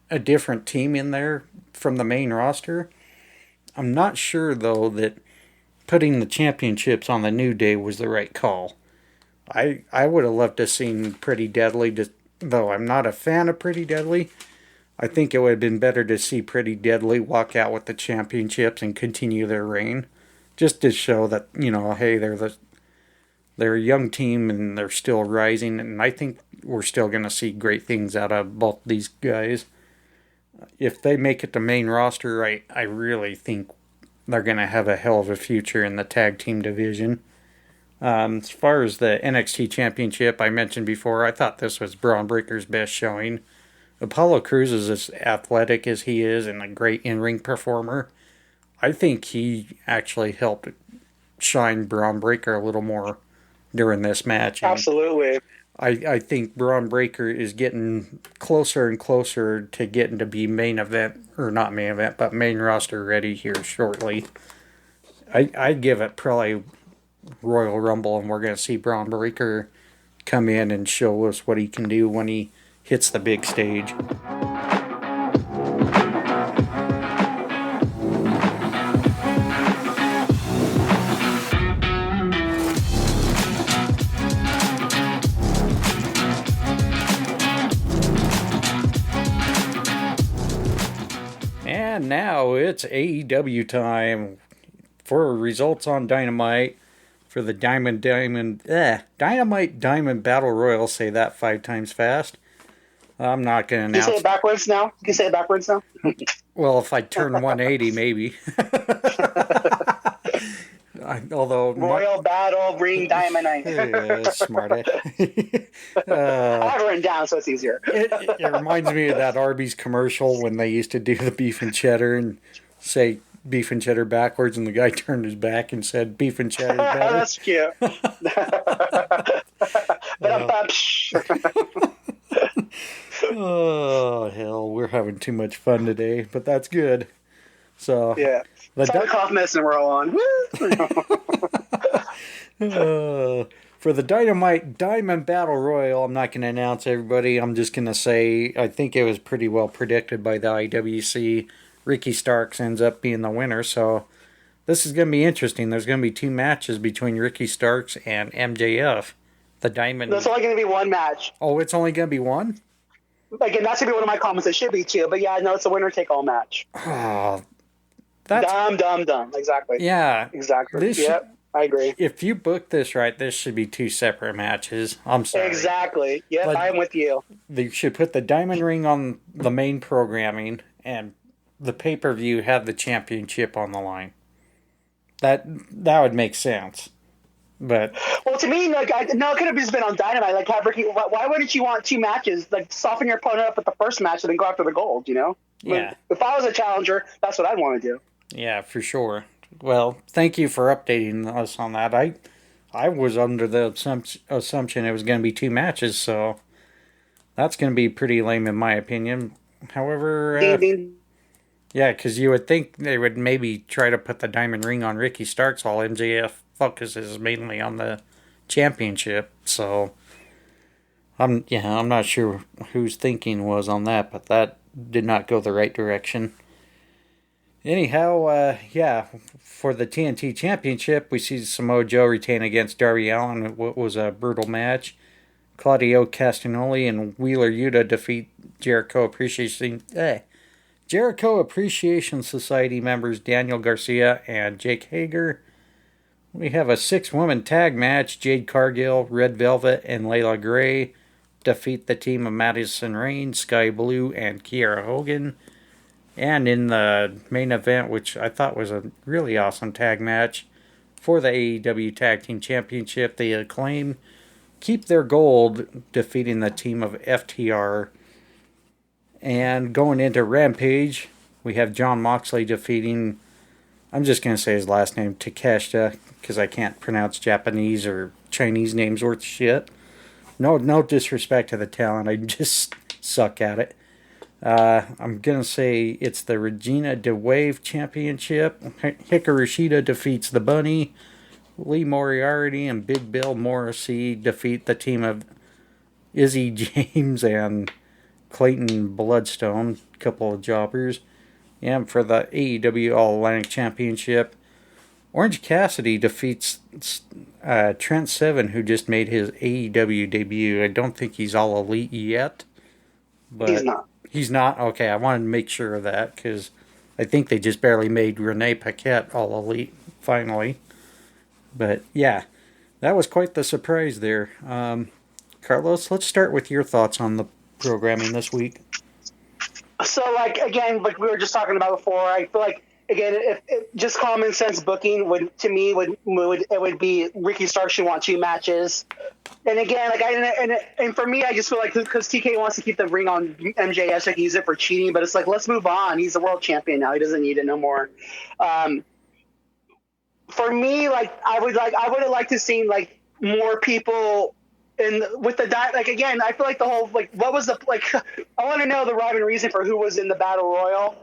a different team in there from the main roster. I'm not sure, though, that putting the championships on the New Day was the right call. I would have loved to have seen Pretty Deadly, though I'm not a fan of Pretty Deadly. I think it would have been better to see Pretty Deadly walk out with the championships and continue their reign, just to show that, hey, they're a young team and they're still rising, and I think we're still going to see great things out of both these guys. If they make it to main roster, I really think they're going to have a hell of a future in the tag team division. As far as the NXT Championship, I mentioned before, I thought this was Braun Breaker's best showing. Apollo Crews is as athletic as he is and a great in-ring performer. I think he actually helped shine Braun Breaker a little more during this match. Absolutely. I think Braun Breaker is getting closer and closer to getting to be main roster ready here shortly. I'd give it probably Royal Rumble, and we're going to see Braun Breaker come in and show us what he can do when he hits the big stage. And now it's AEW time for results on Dynamite for the Dynamite Diamond Battle Royal. Say that 5 times fast. I'm not going to announce. Can you say it backwards now? Can you say it backwards now? Well, if I turn 180, maybe. Although Royal Battle Ring Dynamite. Smart. I have it written down, so it's easier. It reminds me of that Arby's commercial when they used to do the beef and cheddar and say beef and cheddar backwards, and the guy turned his back and said beef and cheddar better. That's cute. Oh, hell, we're having too much fun today, but that's good. So yeah, the cough medicine we're all on. For the Dynamite Diamond Battle Royal, I'm not going to announce everybody. I'm just going to say I think it was pretty well predicted by the IWC. Ricky Starks ends up being the winner, so this is going to be interesting. There's going to be 2 matches between Ricky Starks and MJF. The Diamond. There's only going to be 1 match. Oh, it's only going to be 1? Again, that's going to be one of my comments. It should be 2, but yeah, no, it's a winner-take-all match. Oh, that's... Dumb. Exactly. Yeah. Exactly. Yep, I agree. If you book this right, this should be 2 separate matches. I'm sorry. Exactly. Yep, I'm with you. They should put the Diamond Ring on the main programming, and the pay-per-view have the championship on the line. That would make sense. But well, to me, it could have just been on Dynamite. Have Ricky. Why wouldn't you want 2 matches? Soften your opponent up at the first match and then go after the gold. Yeah. If I was a challenger, that's what I'd want to do. Yeah, for sure. Well, thank you for updating us on that. I was under the assumption it was going to be 2 matches, so that's going to be pretty lame in my opinion. However, Ding ding. yeah, because you would think they would maybe try to put the diamond ring on Ricky Starks while MJF focuses mainly on the championship. So I'm not sure whose thinking was on that, but that did not go the right direction. Anyhow, for the TNT Championship, we see Samoa Joe retain against Darby Allin. What was a brutal match. Claudio Castagnoli and Wheeler Yuta defeat Jericho Appreciation Society members Daniel Garcia and Jake Hager. We have a 6-woman tag match. Jade Cargill, Red Velvet, and Layla Gray defeat the team of Madison Rain, Sky Blue, and Kiera Hogan. And in the main event, which I thought was a really awesome tag match for the AEW Tag Team Championship, the Acclaim keep their gold, defeating the team of FTR. And going into Rampage, we have Jon Moxley defeating, I'm just going to say his last name, Takeshita, because I can't pronounce Japanese or Chinese names worth shit. No disrespect to the talent, I just suck at it. I'm going to say it's the Regina DeWave Championship. Hikaru Shida defeats the Bunny. Lee Moriarty and Big Bill Morrissey defeat the team of Izzy James and Clayton Bloodstone, a couple of jobbers. And for the AEW All-Atlantic Championship, Orange Cassidy defeats Trent Seven, who just made his AEW debut. I don't think he's All Elite yet. But He's not. He's not? Okay, I wanted to make sure of that, because I think they just barely made Renee Paquette All Elite, finally. But, yeah, that was quite the surprise there. Carlos, let's start with your thoughts on the programming this week. So, again, like we were just talking about before, I feel like, again, if just common sense booking would be Ricky Starks should want 2 matches. And again, and for me, I just feel like because TK wants to keep the ring on MJF, so he can use it for cheating, but it's like, let's move on. He's the world champion now. He doesn't need it no more. For me, I would have liked to see more people. And with the again, I feel like the whole what was the I want to know the rhyme and reason for who was in the battle royal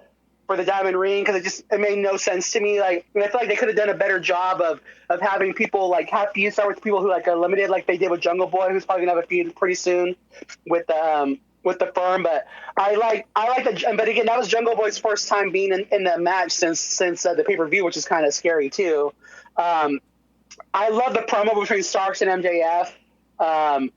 for the diamond ring, because it made no sense to me. I feel like they could have done a better job of having people have feuds start with people who are limited, like they did with Jungle Boy, who's probably gonna have a feud pretty soon with the firm. But I like but again, that was Jungle Boy's first time being in the match since the pay-per-view, which is kind of scary too. I love the promo between Starks and MJF. That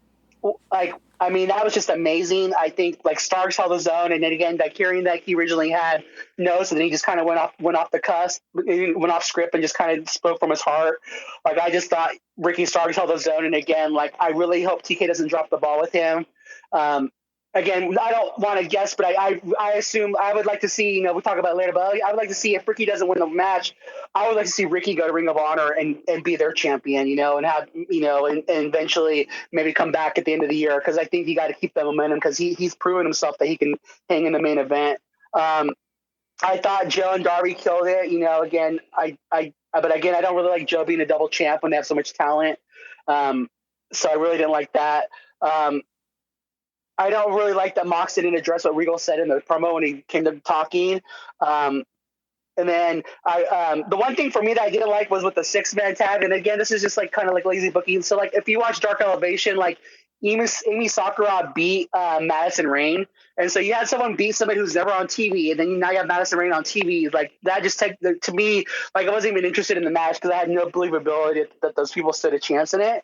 was just amazing. I think Starks held his own, and then again, hearing that he originally had no, so then he just kind of went off the cusp, went off script, and just kind of spoke from his heart. I just thought Ricky Starks held his own, and again, I really hope TK doesn't drop the ball with him. Again, I don't want to guess, but I assume I would like to see, we'll talk about it later, but I would like to see if Ricky doesn't win the match, I would like to see Ricky go to Ring of Honor and be their champion, and have, and eventually maybe come back at the end of the year, because I think you got to keep that momentum, because he's proven himself that he can hang in the main event. I thought Joe and Darby killed it, again, but again, I don't really like Joe being a double champ when they have so much talent. So I really didn't like that. I don't really like that Mox didn't address what Regal said in the promo when he came to talking. And then the one thing for me that I didn't like was with the 6-man tag. And again, this is just kind of lazy booking. So if you watch Dark Elevation, Amy Sakura beat Madison Rain. And so you had someone beat somebody who's never on TV, and then now you have Madison Rain on TV. That just to me, I wasn't even interested in the match, because I had no believability that those people stood a chance in it.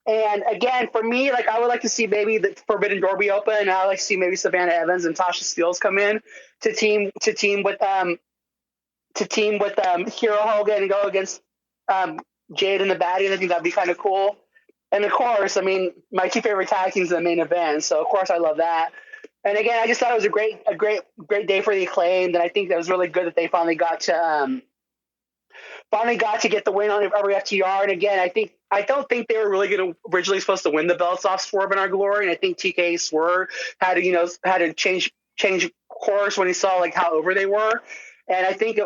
And again, for me, I would like to see maybe the Forbidden Door be open. And I would like to see maybe Savannah Evans and Tasha Steelz come in to team with Hero Hogan and go against Jade and the Baddies. I think that'd be kind of cool. And of course, my 2 favorite tag teams in the main event. So of course I love that. And again, I just thought it was a great day for the Acclaimed. And I think that was really good that they finally got to get the win on every FTR. And again, I don't think they were really originally supposed to win the belts off Swerve and Our Glory. And I think TK Swerve had to change course when he saw how over they were. And I think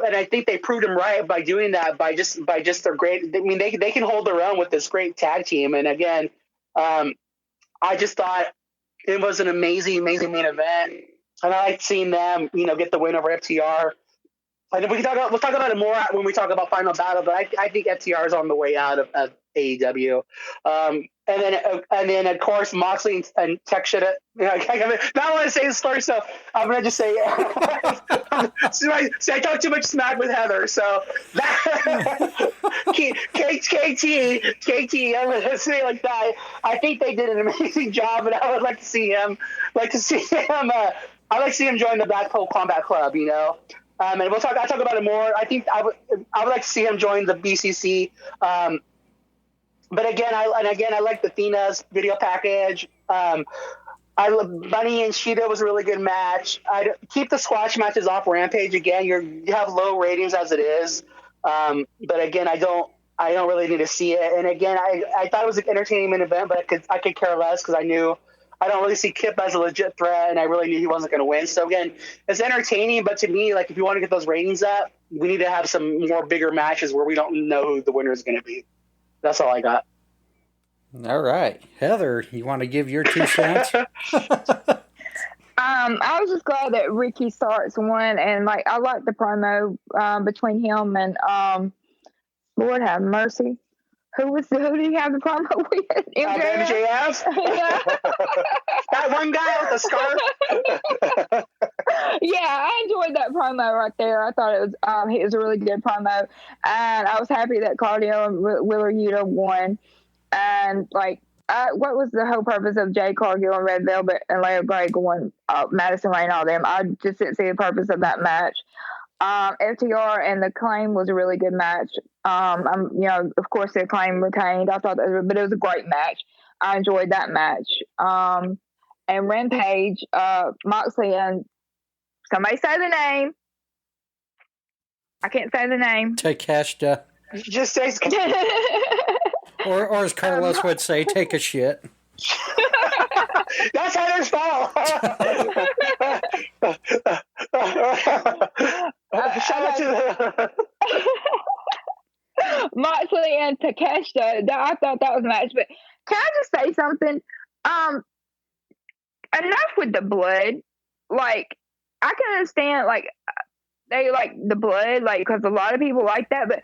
they proved him right by doing that, by just their great. I mean, they can hold their own with this great tag team. And again, I just thought it was an amazing main event, and I liked seeing them, get the win over FTR. And we'll talk about it more when we talk about Final Battle, but I think FTR is on the way out of AEW. And then of course Moxley and Tech should have. Now I want to say the story, so I'm gonna just say. I talk too much smack with Heather, so that KT. I'm gonna say it like that. I think they did an amazing job, and I would like to see him. I'd like to see him join the Blackpool Combat Club. And I'll talk about it more. I think I would like to see him join the BCC. But again, I like the Athena's video package. Bunny and Shida was a really good match. I keep the squash matches off Rampage. Again, you have low ratings as it is. But again, I don't really need to see it. And again, I thought it was an entertaining main event, but I could care less because I don't really see Kip as a legit threat, and I really knew he wasn't going to win. So again, it's entertaining, but to me, like, if you want to get those ratings up, we need to have some more bigger matches where we don't know who the winner is going to be. That's all I got. All right. Heather, you want to give your 2 cents? I was just glad that Ricky Starks won, and I liked the promo between him and Lord have mercy. Who did he have the promo with? MJF? Yeah. That one guy with the scarf? Yeah, I enjoyed that promo right there. I thought it was a really good promo, and I was happy that Claudio and Wheeler Yuta won. And what was the whole purpose of Jay Cargill and Red Velvet and Leo Gray going Madison Rain, all them? I just didn't see the purpose of that match. FTR and the Acclaim was a really good match. Of course the Acclaim retained. I thought but it was a great match. I enjoyed that match. And Rampage, Moxley and somebody say the name. I can't say the name. Takeshita. Just say. Or as Carlos would say, take a shit. That's Heather's fault. Shout out to Moxley and Takeshita. I thought that was a match, but can I just say something? Enough with the blood. I can understand, they like the blood, because a lot of people like that, but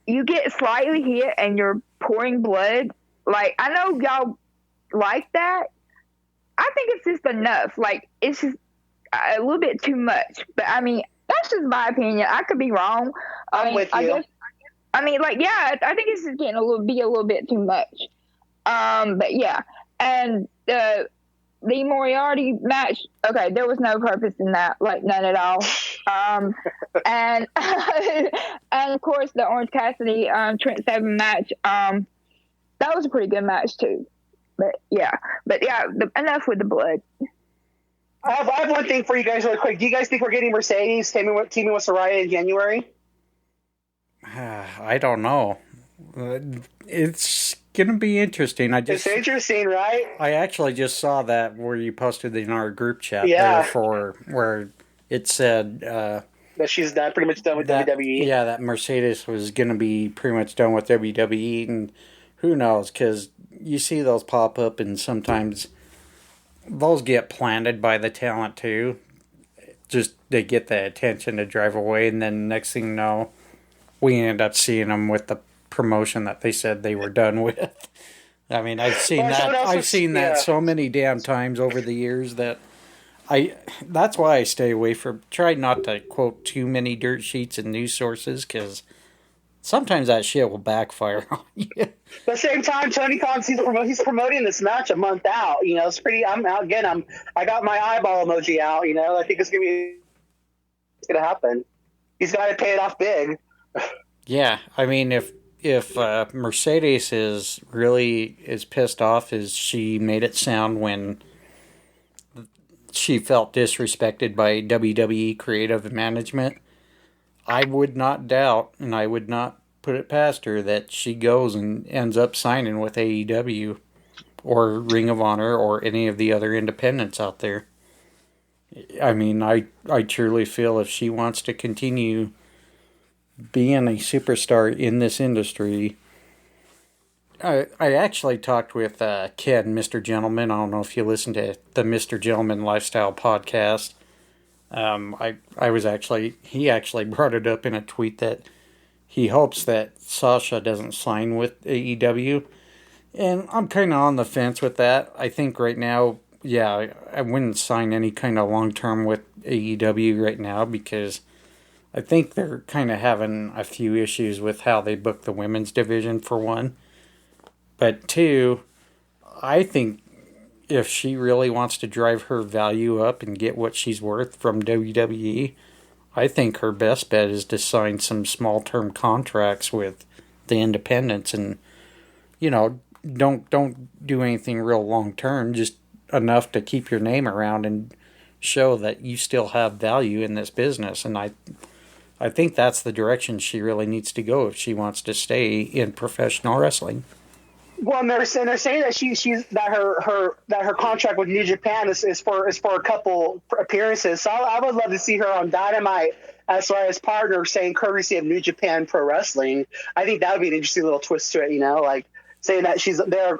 you get slightly hit and you're pouring blood. I know y'all like that. I think it's just enough. It's just a little bit too much. But I mean, that's just my opinion. I could be wrong. I'm with you. I think it's just getting a little bit too much. But yeah, and the Moriarty match. Okay, there was no purpose in that, none at all. And and of course the Orange Cassidy Trent Seven match. That was a pretty good match too. But yeah, enough with the blood. I have one thing for you guys really quick. Do you guys think we're getting Mercedes teaming with Saraya in January? I don't know. It's going to be interesting. It's interesting, right? I actually just saw that where you posted in our group chat where it said that she's pretty much done with WWE. Yeah, that Mercedes was going to be pretty much done with WWE, and who knows, because you see those pop up, and sometimes those get planted by the talent too. Just they get the attention to drive away, and then next thing you know, we end up seeing them with the promotion that they said they were done with. I mean, I've seen that so many damn times over the years that that's why I stay away from, try not to quote too many dirt sheets and news sources, because sometimes that shit will backfire on you. At the same time, Tony Khan, he's promoting this match a month out. It's pretty. I got my eyeball emoji out. I think it's gonna happen. He's got to pay it off big. Yeah, I mean, if Mercedes is really as pissed off as she made it sound when she felt disrespected by WWE creative management, I would not doubt, and I would not put it past her, that she goes and ends up signing with AEW or Ring of Honor or any of the other independents out there. I mean, I truly feel if she wants to continue being a superstar in this industry. I actually talked with Ken, Mr. Gentleman. I don't know if you listen to the Mr. Gentleman Lifestyle podcast. He actually brought it up in a tweet that he hopes that Sasha doesn't sign with AEW. And I'm kind of on the fence with that. I think right now, yeah, I wouldn't sign any kind of long-term with AEW right now because I think they're kind of having a few issues with how they book the women's division, for one. But two, I think if she really wants to drive her value up and get what she's worth from WWE, I think her best bet is to sign some small-term contracts with the independents and, don't do anything real long-term, just enough to keep your name around and show that you still have value in this business. And I think that's the direction she really needs to go if she wants to stay in professional wrestling. Well, and they're saying that her contract with New Japan is for a couple appearances. So I would love to see her on Dynamite as far as partner, saying courtesy of New Japan Pro Wrestling. I think that would be an interesting little twist to it. Like saying that she's there,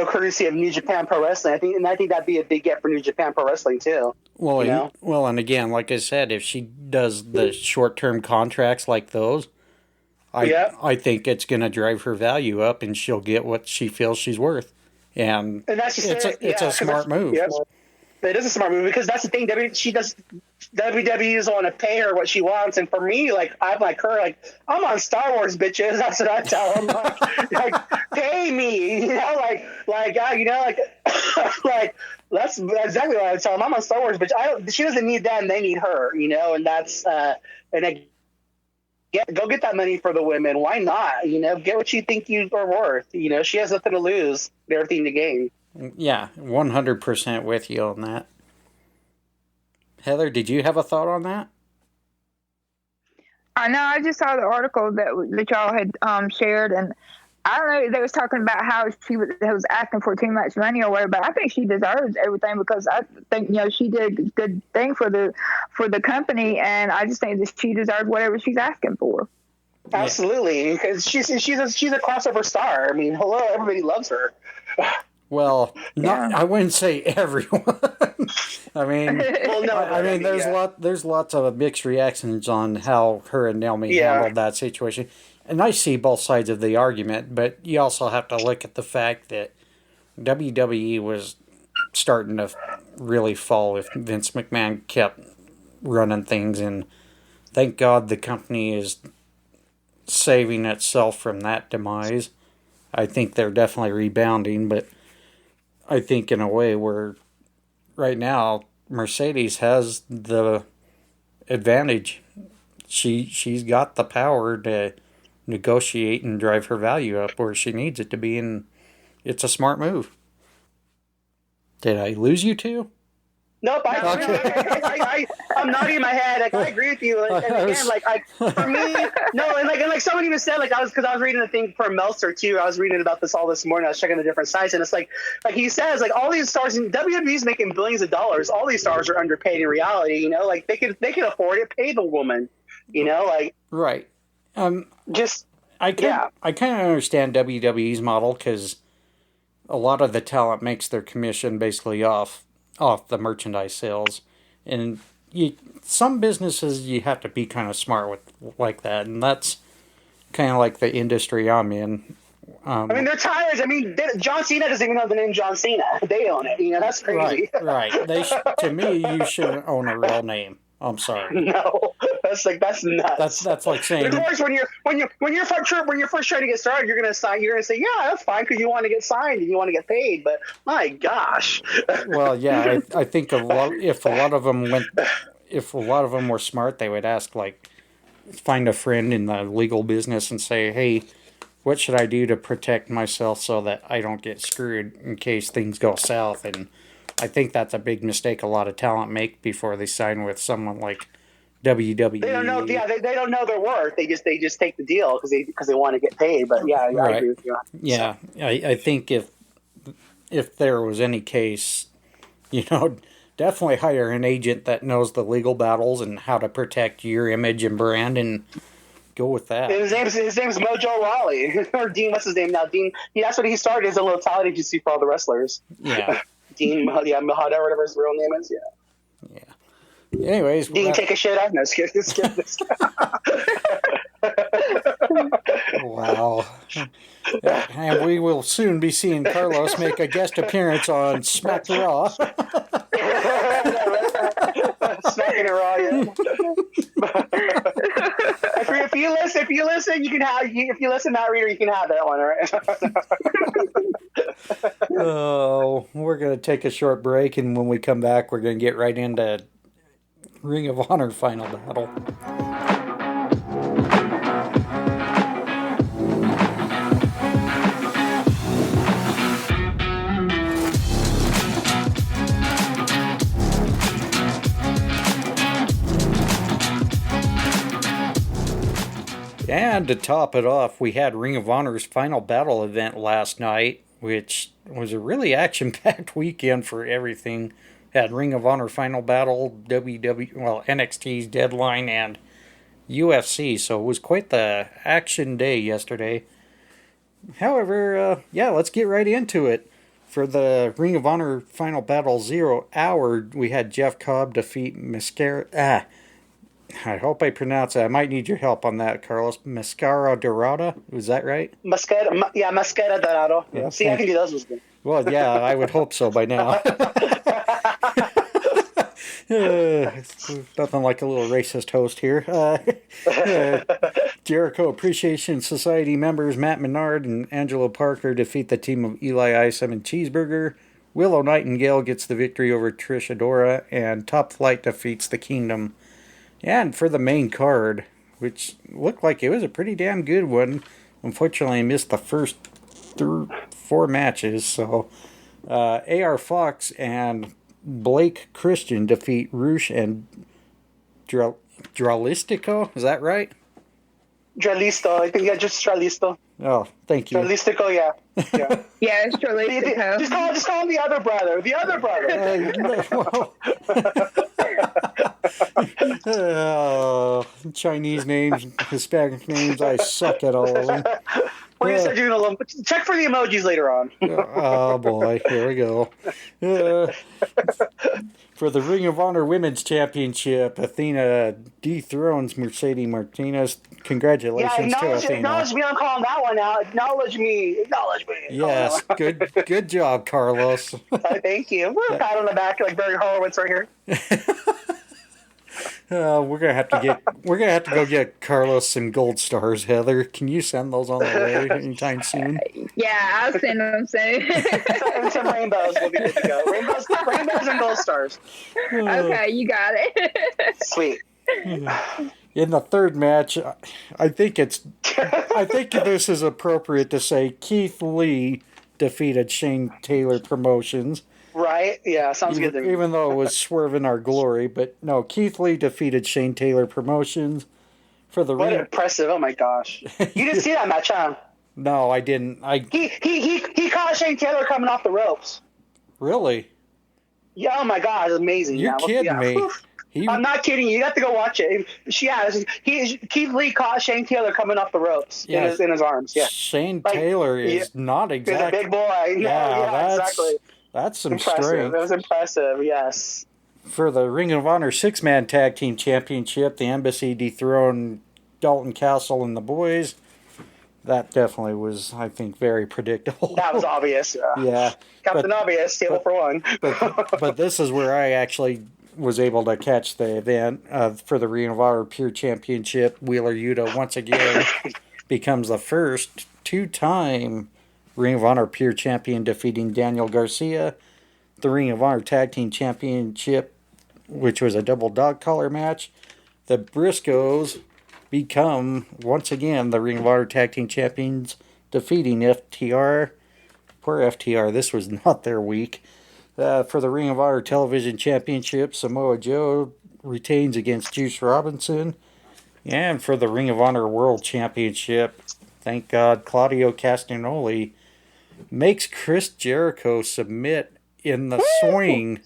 courtesy of New Japan Pro Wrestling. I think that'd be a big get for New Japan Pro Wrestling too. Well, and again, like I said, if she does the short-term contracts like those, I think it's going to drive her value up, and she'll get what she feels she's worth. And that's just it's a smart move. Yeah. It is a smart move because that's the thing. WWE doesn't want to pay her what she wants, and for me, I'm like her, I'm on Star Wars, bitches. That's what I tell them. Like pay me, that's exactly what I tell them. I'm on Star Wars, bitch. She doesn't need them; they need her, and that's go get that money for the women. Why not? Get what you think you are worth. She has nothing to lose, everything to gain. Yeah, 100% with you on that. Heather, did you have a thought on that? I know. I just saw the article that y'all had shared, and I don't know. They was talking about how she was asking for too much money or whatever, but I think she deserves everything because I think she did a good thing for the company, and I just think that she deserves whatever she's asking for. Absolutely, because she's a crossover star. I mean, hello, everybody loves her. Well, I wouldn't say everyone. I mean, there's lots of mixed reactions on how her and Naomi handled that situation, and I see both sides of the argument. But you also have to look at the fact that WWE was starting to really fall if Vince McMahon kept running things, and thank God the company is saving itself from that demise. I think they're definitely rebounding, but I think in a way where right now Mercedes has the advantage. She's got the power to negotiate and drive her value up where she needs it to be, and it's a smart move. Did I lose you two? Nope, I'm nodding my head. I agree with you. And again, for me, no, and someone even said, because I was reading a thing from Meltzer too. I was reading about this all this morning. I was checking the different sites, and it's like he says, all these stars in WWE's making billions of dollars. All these stars are underpaid in reality. They can afford it. Pay the woman. Right. I kind of understand WWE's model because a lot of the talent makes their commission basically off the merchandise sales, and some businesses you have to be kind of smart with like that, and that's kind of like the industry I'm in. They're tires. John Cena doesn't even know the name John Cena. They own it. That's crazy. Right. To me, you shouldn't own a real name. I'm sorry. No, that's nuts. That's like saying. Of course, when you're first trying to get started, you're gonna say, yeah, that's fine because you want to get signed and you want to get paid. But my gosh. Well, yeah, I think if a lot of them were smart, they would ask find a friend in the legal business and say, hey, what should I do to protect myself so that I don't get screwed in case things go south? And I think that's a big mistake a lot of talent make before they sign with someone like WWE. They don't know. Yeah, they don't know their worth. They just take the deal because they want to get paid. But yeah, I agree with you. Yeah, I think if there was any case, definitely hire an agent that knows the legal battles and how to protect your image and brand, and go with that. His name's Mojo Rawley. Or Dean, what's his name now? Dean, that's what he started, as a little talent agency for all the wrestlers. Yeah. Dean, Mahada, whatever his real name is, Yeah. Anyways, Dean, take a shit out. No, skip. Wow. And we will soon be seeing Carlos make a guest appearance on Smack Raw. Smacking it raw, yeah. if you listen, you can have. If you listen, Matt Reader, you can have that one, all right? Oh, we're going to take a short break, and when we come back, we're going to get right into Ring of Honor Final Battle. And to top it off, we had Ring of Honor's Final Battle event last night, which was a really action-packed weekend for everything. Had Ring of Honor Final Battle, NXT's Deadline, and UFC, so it was quite the action day yesterday. However, let's get right into it. For the Ring of Honor Final Battle 0 Hour, we had Jeff Cobb defeat I hope I pronounce it. I might need your help on that, Carlos. Mascara Dorada? Was that right? Mascara Dorado. Yeah, see, I can do those ones. Well, yeah, I would hope so by now. Nothing like a little racist host here. Jericho Appreciation Society members Matt Menard and Angelo Parker defeat the team of Eli Isom and Cheeseburger. Willow Nightingale gets the victory over Trish Adora, and Top Flight defeats the Kingdom. And for the main card, which looked like it was a pretty damn good one, unfortunately I missed the first 4 matches. So AR Fox and Blake Christian defeat Roosh and Dralistico. Is that right? Dralisto. I think, just Dralisto. Oh, thank you. Dralistico, yeah. Yeah, it's Dralistico. Just call him the other brother. The other brother. Chinese names, Hispanic names, I suck at all of them. We're going to start doing a little... Check for the emojis later on. Oh, boy. Here we go. For the Ring of Honor Women's Championship, Athena dethrones Mercedes Martinez. Congratulations to Athena. Acknowledge me on calling that one out. Acknowledge me. Yes, good job, Carlos. Thank you. Pat on the back like Barry Horowitz right here. We're gonna have to go get Carlos some gold stars. Heather, can you send those on the way anytime soon? Yeah, I'll send them soon. And some rainbows will be good to go. Rainbows and gold stars. Okay, you got it. Sweet. In the third match, I think this is appropriate to say Keith Lee defeated Shane Taylor Promotions. Right? Yeah, sounds good to me. Even though it was swerving our glory, but no, Keith Lee defeated Shane Taylor Promotions for the What impressive! Oh my gosh, you didn't see that match, huh? No, I didn't. He caught Shane Taylor coming off the ropes. Really? Yeah. Oh my god, it's amazing. You're kidding me. I'm not kidding you. You have to go watch it. Keith Lee caught Shane Taylor coming off the ropes in his arms. Yeah. Shane Taylor is not exactly. He's a big boy. Yeah, exactly. That's some impressive. strength. That was impressive, yes. For the Ring of Honor 6-Man Tag Team Championship, the Embassy dethroned Dalton Castle and the Boys. That definitely was, I think, very predictable. That was obvious. Yeah. Captain Obvious, table for one. but this is where I actually was able to catch the event for the Ring of Honor Pure Championship. Wheeler Yuta once again becomes the first 2-time Ring of Honor Pure Champion, defeating Daniel Garcia. The Ring of Honor Tag Team Championship, which was a double dog collar match. The Briscoes become, once again, the Ring of Honor Tag Team Champions, defeating FTR. Poor FTR, this was not their week. For the Ring of Honor Television Championship, Samoa Joe retains against Juice Robinson. And for the Ring of Honor World Championship, thank God, Claudio Castagnoli makes Chris Jericho submit in the swing.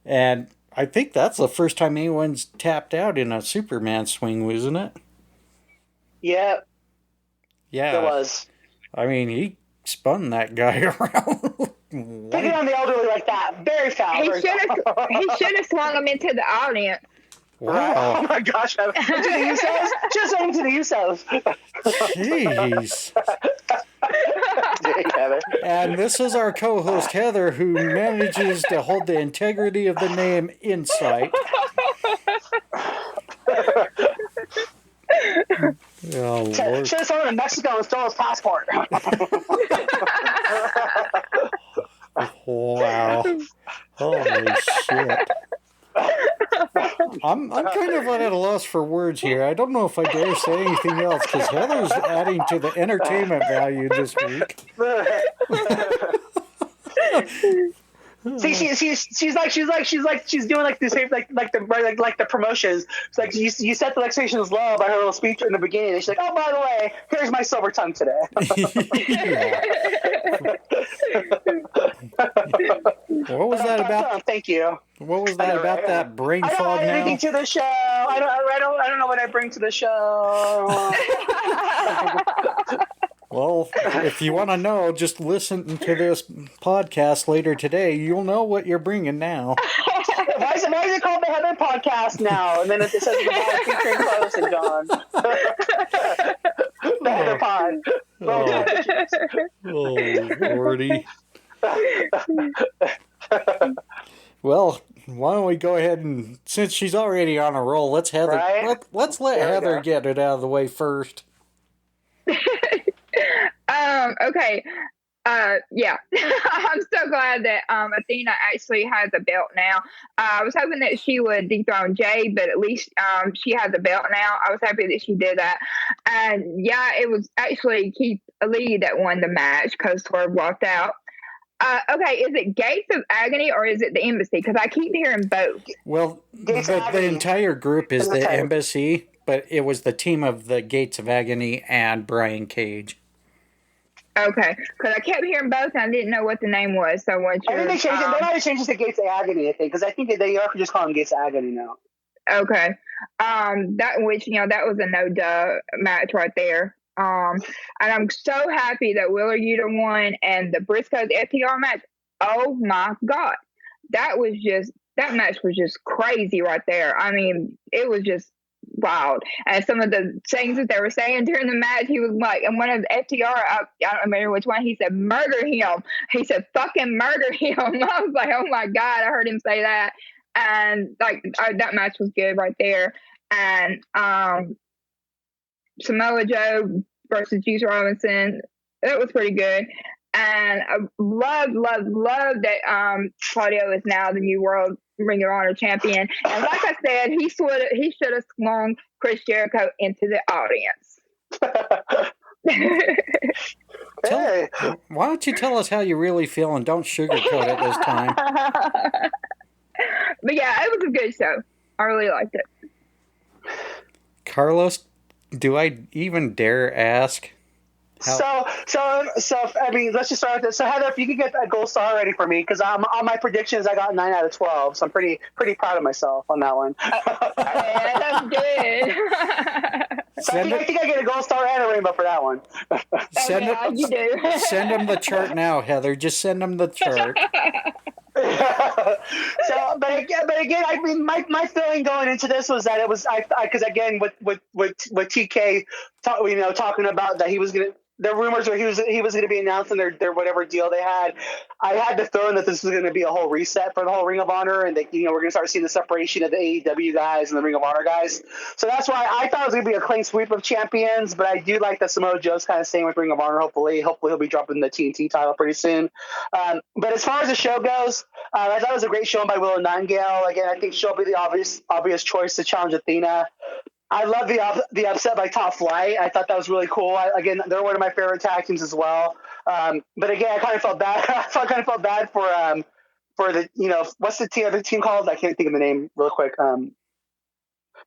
And I think that's the first time anyone's tapped out in a Superman swing, wasn't it? Yeah, Yeah. it was. I mean, he spun that guy around. Picking on the elderly like that, very foul. He very should have. foul. He should have swung him into the audience. Right? Oh Wow. my gosh! To the Usos, just saying to the Usos. Jeez. Dang, Heather. And this is our co-host Heather, who manages to hold the integrity of the name in sight. Oh, Lord. Should have someone in Mexico and stole his passport. Wow. Holy shit. I'm kind of at a loss for words here. I don't know if I dare say anything else because Heather's adding to the entertainment value this week. See, she's doing like the same like the promotions. It's like you set the expectations low by her little speech in the beginning. And she's like, oh, by the way, here's my silver tongue today. What was that about? Thank you. What was that about that brain I don't fog add now? anything to the show. I don't know what I bring to the show. Well, if you want to know, just listen to this podcast later today. You'll know what you're bringing now. Why is it called the Heather Podcast now? And then it says the guy featuring Close and John. The Heather Pod. Oh, Lordy. Well, why don't we go ahead and, since she's already on a roll, let's let Right? Heather get it out of the way first. Okay. Yeah. I'm so glad that Athena actually has a belt now. I was hoping that she would dethrone Jade, but at least she has a belt now. I was happy that she did that. And yeah, it was actually Keith Lee that won the match because Swerve walked out. Okay, is it Gates of Agony or is it the Embassy? Because I keep hearing both. Well, the entire group is the Embassy, but it was the team of the Gates of Agony and Brian Cage. Okay, because I kept hearing both and I didn't know what the name was. So once I think they changed it. They might have changed it to Gates of Agony, I think, because I think they are just calling Gates of Agony now. Okay, that was a no duh match right there. And I'm so happy that Wheeler Yuta won and the Briscoes FTR match. Oh my God, that match was just crazy right there. I mean, it was just wild. And some of the things that they were saying during the match, he was like, and one of the FTR, I don't remember which one, he said, murder him. He said, fucking murder him. I was like, oh my God, I heard him say that. And that match was good right there. And Samoa Joe versus Juice Robinson, that was pretty good. And I love that Claudio is now the new World Ring of Honor champion. And like I said, he should have swung Chris Jericho into the audience. Why don't you tell us how you really feel and don't sugarcoat it this time? But yeah, it was a good show. I really liked it. Carlos, do I even dare ask? So I mean, let's just start with this. So Heather, if you could get that gold star ready for me, because on my predictions I got 9 out of 12, so I'm pretty proud of myself on that one. Yeah, that's good. So I think I get a gold star and a rainbow for that one. You do. Send them the chart now, Heather. Just send them the chart. But again, I mean, my feeling going into this was that it was because again with TK talking about that he was gonna. The rumors were he was going to be announcing their whatever deal they had. I had the feeling that this was going to be a whole reset for the whole Ring of Honor, and that we're going to start seeing the separation of the AEW guys and the Ring of Honor guys. So that's why I thought it was going to be a clean sweep of champions. But I do like that Samoa Joe's kind of staying with Ring of Honor. Hopefully he'll be dropping the TNT title pretty soon. But as far as the show goes, I thought it was a great showing by Willow Nightingale. Again, I think she'll be the obvious choice to challenge Athena. I love the upset by Top Flight. I thought that was really cool. Again, they're one of my favorite tag teams as well. But again, I kind of felt bad. I kind of felt bad for the what's the other team called? I can't think of the name real quick. But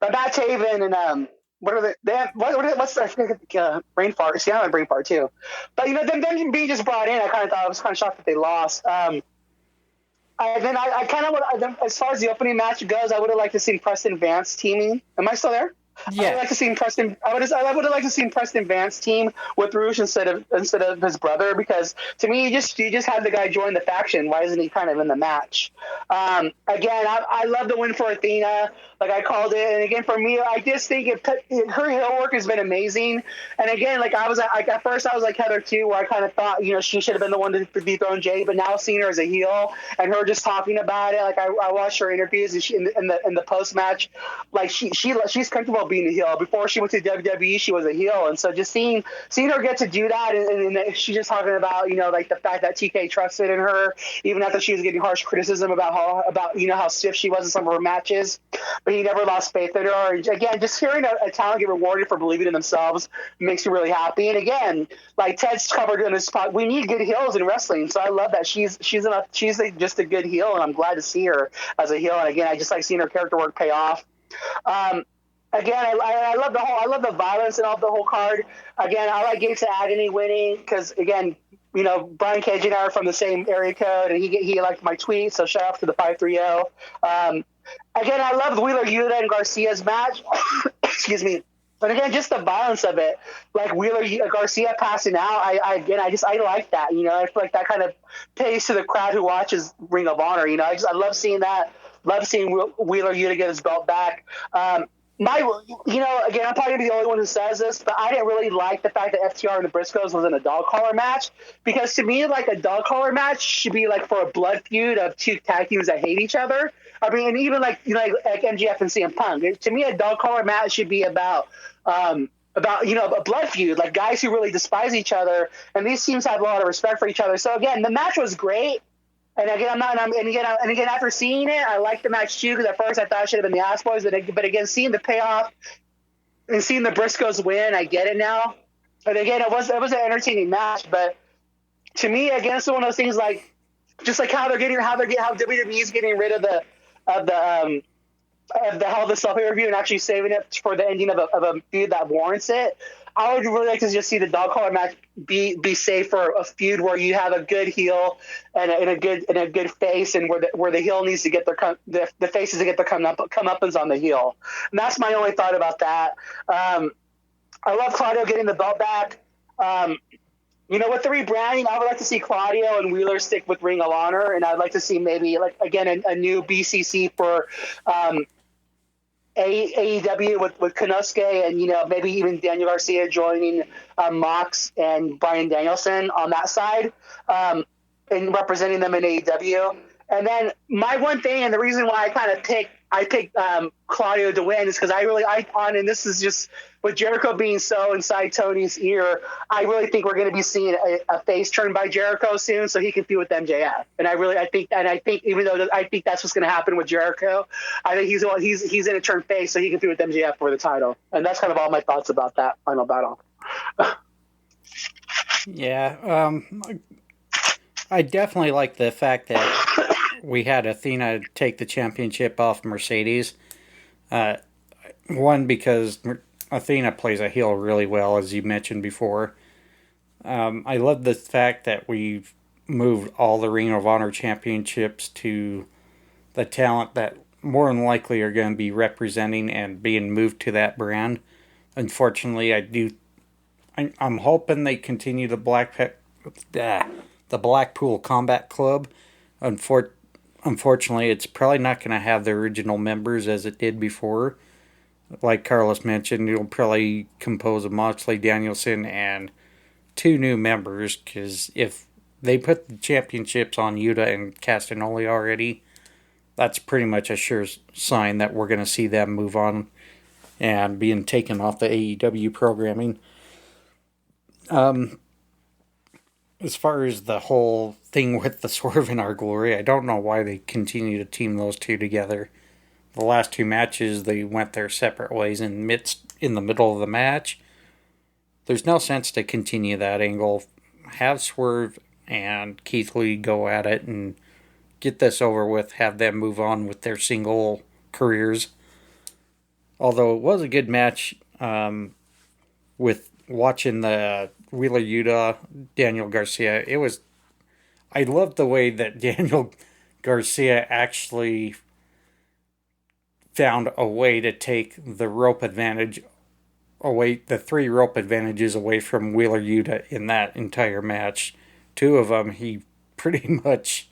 Matt Taven and what are they have, what's I think brain fart. See, I have a brain fart too. But them being just brought in, I was kind of shocked that they lost. I kind of, as far as the opening match goes, I would have liked to see Preston Vance teaming. Am I still there? Yeah. I would like to see Preston. I would have liked to see Preston Vance team with Rouge instead of his brother, because to me, you just had the guy join the faction. Why isn't he kind of in the match? Again, I love the win for Athena. Like I called it, and again for me, I just think her heel work has been amazing. And again, like at first I was like Heather too, where I kind of thought she should have been the one to dethrone Jade, but now seeing her as a heel and her just talking about it, like I watched her interviews and she in the post match, like she's comfortable being a heel. Before she went to WWE, she was a heel, and so just seeing her get to do that, and she's just talking about like the fact that TK trusted in her even after she was getting harsh criticism about how stiff she was in some of her matches, but he never lost faith in her. Again, just hearing a talent get rewarded for believing in themselves makes me really happy. And again, like Ted's covered in his spot, we need good heels in wrestling, so I love that she's just a good heel, and I'm glad to see her as a heel. And again, I just like seeing her character work pay off. Again, I love the violence and all the whole card. Again, I like Gates of Agony winning because again, Brian Cage and I are from the same area code, and he liked my tweet, so shout out to the 530. Again, I love Wheeler Yuta and Garcia's match. Excuse me. But again, just the violence of it, like Garcia passing out. I like that. I feel like that kind of pays to the crowd who watches Ring of Honor. I love seeing that. Love seeing Wheeler Yuta get his belt back. Again, I'm probably gonna be the only one who says this, but I didn't really like the fact that FTR and the Briscoes was in a dog collar match, because to me, like, a dog collar match should be like for a blood feud of two tag teams that hate each other. I mean, and even like MJF and CM Punk. To me, a dog collar match should be about a blood feud, like guys who really despise each other, and these teams have a lot of respect for each other. So again, the match was great. And again, after seeing it, I liked the match too, because at first I thought it should have been the Ass Boys, but again, seeing the payoff and seeing the Briscoes win, I get it now. And again, it was an entertaining match, but to me, again, it's one of those things like just like how WWE is getting rid of the Hell in a Cell pay-per-view and actually saving it for the ending of a feud that warrants it. I would really like to just see the dog collar match be saved for a feud where you have a good heel and a good face, and where the heel needs to get the faces to get their comeuppance on the heel. And that's my only thought about that. I love Claudio getting the belt back. With the rebranding, I would like to see Claudio and Wheeler stick with Ring of Honor, and I'd like to see maybe a new BCC for AEW with Konosuke, and maybe even Daniel Garcia joining Mox and Bryan Danielson on that side, and representing them in AEW. And then my one thing, and the reason why I picked Claudio to win, is because and this is just with Jericho being so inside Tony's ear, I really think we're going to be seeing a face turn by Jericho soon, so he can feud with MJF. And I think even though I think that's what's going to happen with Jericho, I think he's going to turn face so he can feud with MJF for the title. And that's kind of all my thoughts about that final battle. Yeah, I definitely like the fact that we had Athena take the championship off Mercedes. One, because Athena plays a heel really well, as you mentioned before. I love the fact that we've moved all the Ring of Honor championships to the talent that more than likely are going to be representing and being moved to that brand. Unfortunately, I'm hoping they continue the Blackpool Combat Club. Unfortunately, it's probably not going to have the original members as it did before. Like Carlos mentioned, it'll probably compose of Moxley, Danielson, and 2 new members, because if they put the championships on Yuta and Castagnoli already, that's pretty much a sure sign that we're going to see them move on and being taken off the AEW programming. As far as the whole thing with the Swerve in Our Glory, I don't know why they continue to team those two together. The last 2 matches, they went their separate ways in the middle of the match. There's no sense to continue that angle. Have Swerve and Keith Lee go at it and get this over with. Have them move on with their single careers. Although it was a good match, with watching the Wheeler Yuta, Daniel Garcia, I loved the way that Daniel Garcia actually found a way to take the rope advantage away, the 3 rope advantages away from Wheeler Yuta in that entire match. 2 of them, he pretty much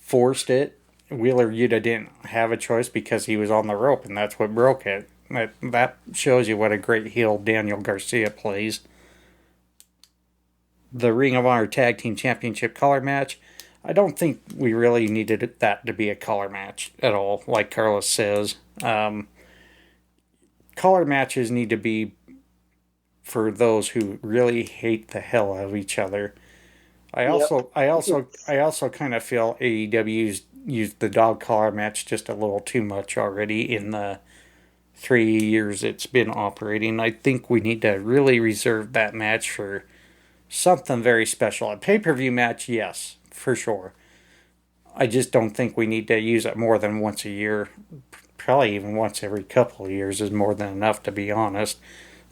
forced it. Wheeler Yuta didn't have a choice because he was on the rope, and that's what broke it. That shows you what a great heel Daniel Garcia plays. The Ring of Honor Tag Team Championship collar match, I don't think we really needed that to be a collar match at all, like Carlos says. Collar matches need to be for those who really hate the hell out of each other. I also kind of feel AEW's used the dog collar match just a little too much already in the 3 years it's been operating. I think we need to really reserve that match for something very special. A pay-per-view match, yes, for sure. I just don't think we need to use it more than once a year. Probably even once every couple of years is more than enough, to be honest.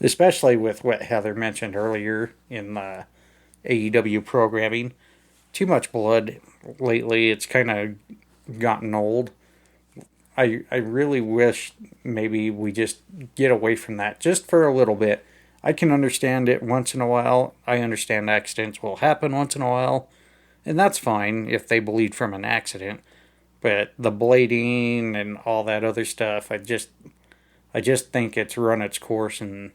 Especially with what Heather mentioned earlier in the AEW programming. Too much blood lately. It's kind of gotten old. I really wish maybe we just get away from that just for a little bit. I can understand it once in a while. I understand accidents will happen once in a while. And that's fine if they bleed from an accident. But the blading and all that other stuff, I just think it's run its course, and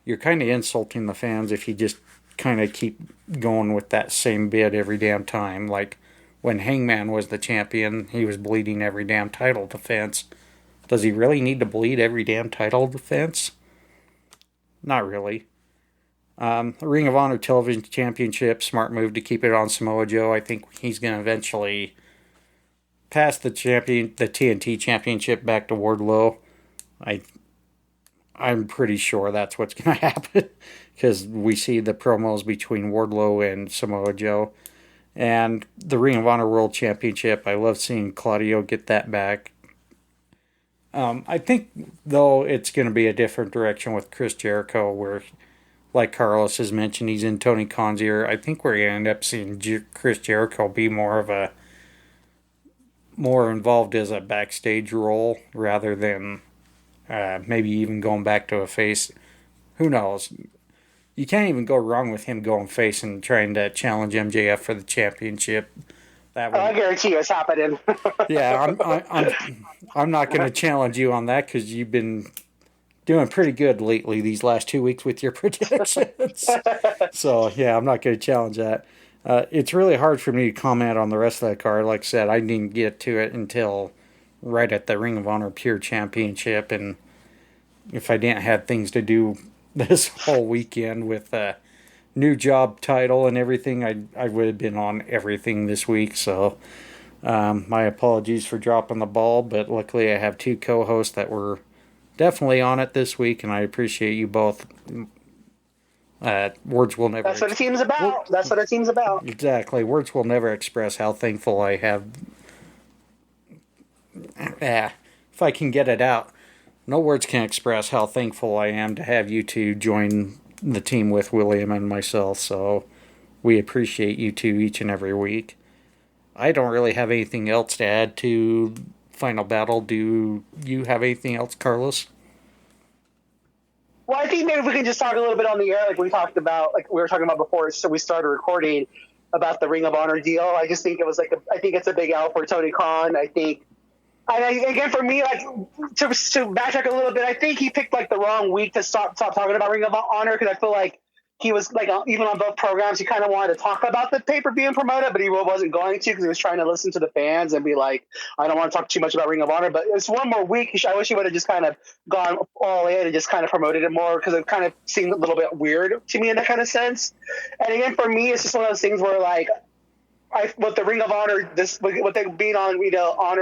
you're kind of insulting the fans if you just kind of keep going with that same bit every damn time. Like when Hangman was the champion, he was bleeding every damn title defense. Does he really need to bleed every damn title defense? Not really. The Ring of Honor Television Championship, smart move to keep it on Samoa Joe. I think he's going to eventually pass the TNT Championship back to Wardlow. I'm pretty sure that's what's going to happen because we see the promos between Wardlow and Samoa Joe. And the Ring of Honor World Championship, I love seeing Claudio get that back. I think, though, it's going to be a different direction with Chris Jericho, where, like Carlos has mentioned, he's in Tony Khan's ear. I think we're going to end up seeing Chris Jericho be more involved as a backstage role rather than maybe even going back to a face. Who knows? You can't even go wrong with him going face and trying to challenge MJF for the championship. I guarantee you it's happening. Yeah, I'm not going to challenge you on that because you've been doing pretty good lately these last 2 weeks with your predictions. So, yeah, I'm not going to challenge that. It's really hard for me to comment on the rest of that card. Like I said, I didn't get to it until right at the Ring of Honor Pure Championship. And if I didn't have things to do this whole weekend with a new job title and everything, I would have been on everything this week. So my apologies for dropping the ball. But luckily I have 2 co-hosts that were definitely on it this week. And I appreciate you both. Words will never... That's what a team's about. That's what a team's about. Exactly. Words will never express how thankful I have... if I can get it out. No words can express how thankful I am to have you 2 join the team with William and myself. So we appreciate you 2 each and every week. I don't really have anything else to add to Final Battle. Do you have anything else, Carlos? Well, I think maybe we can just talk a little bit on the air, like we talked about, like we were talking about before, so we started recording about the Ring of Honor deal. I just think it was I think it's a big L for Tony Khan. I think, again, for me, like to backtrack a little bit, I think he picked like the wrong week to stop talking about Ring of Honor because I feel like he was like even on both programs, he kind of wanted to talk about the pay-per-view and promote it, but he wasn't going to because he was trying to listen to the fans and be like, I don't want to talk too much about Ring of Honor, but it's one more week. I wish he would have just kind of gone all in and just kind of promoted it more because it kind of seemed a little bit weird to me in that kind of sense. And again, for me, it's just one of those things where like, with the Ring of Honor, with they being on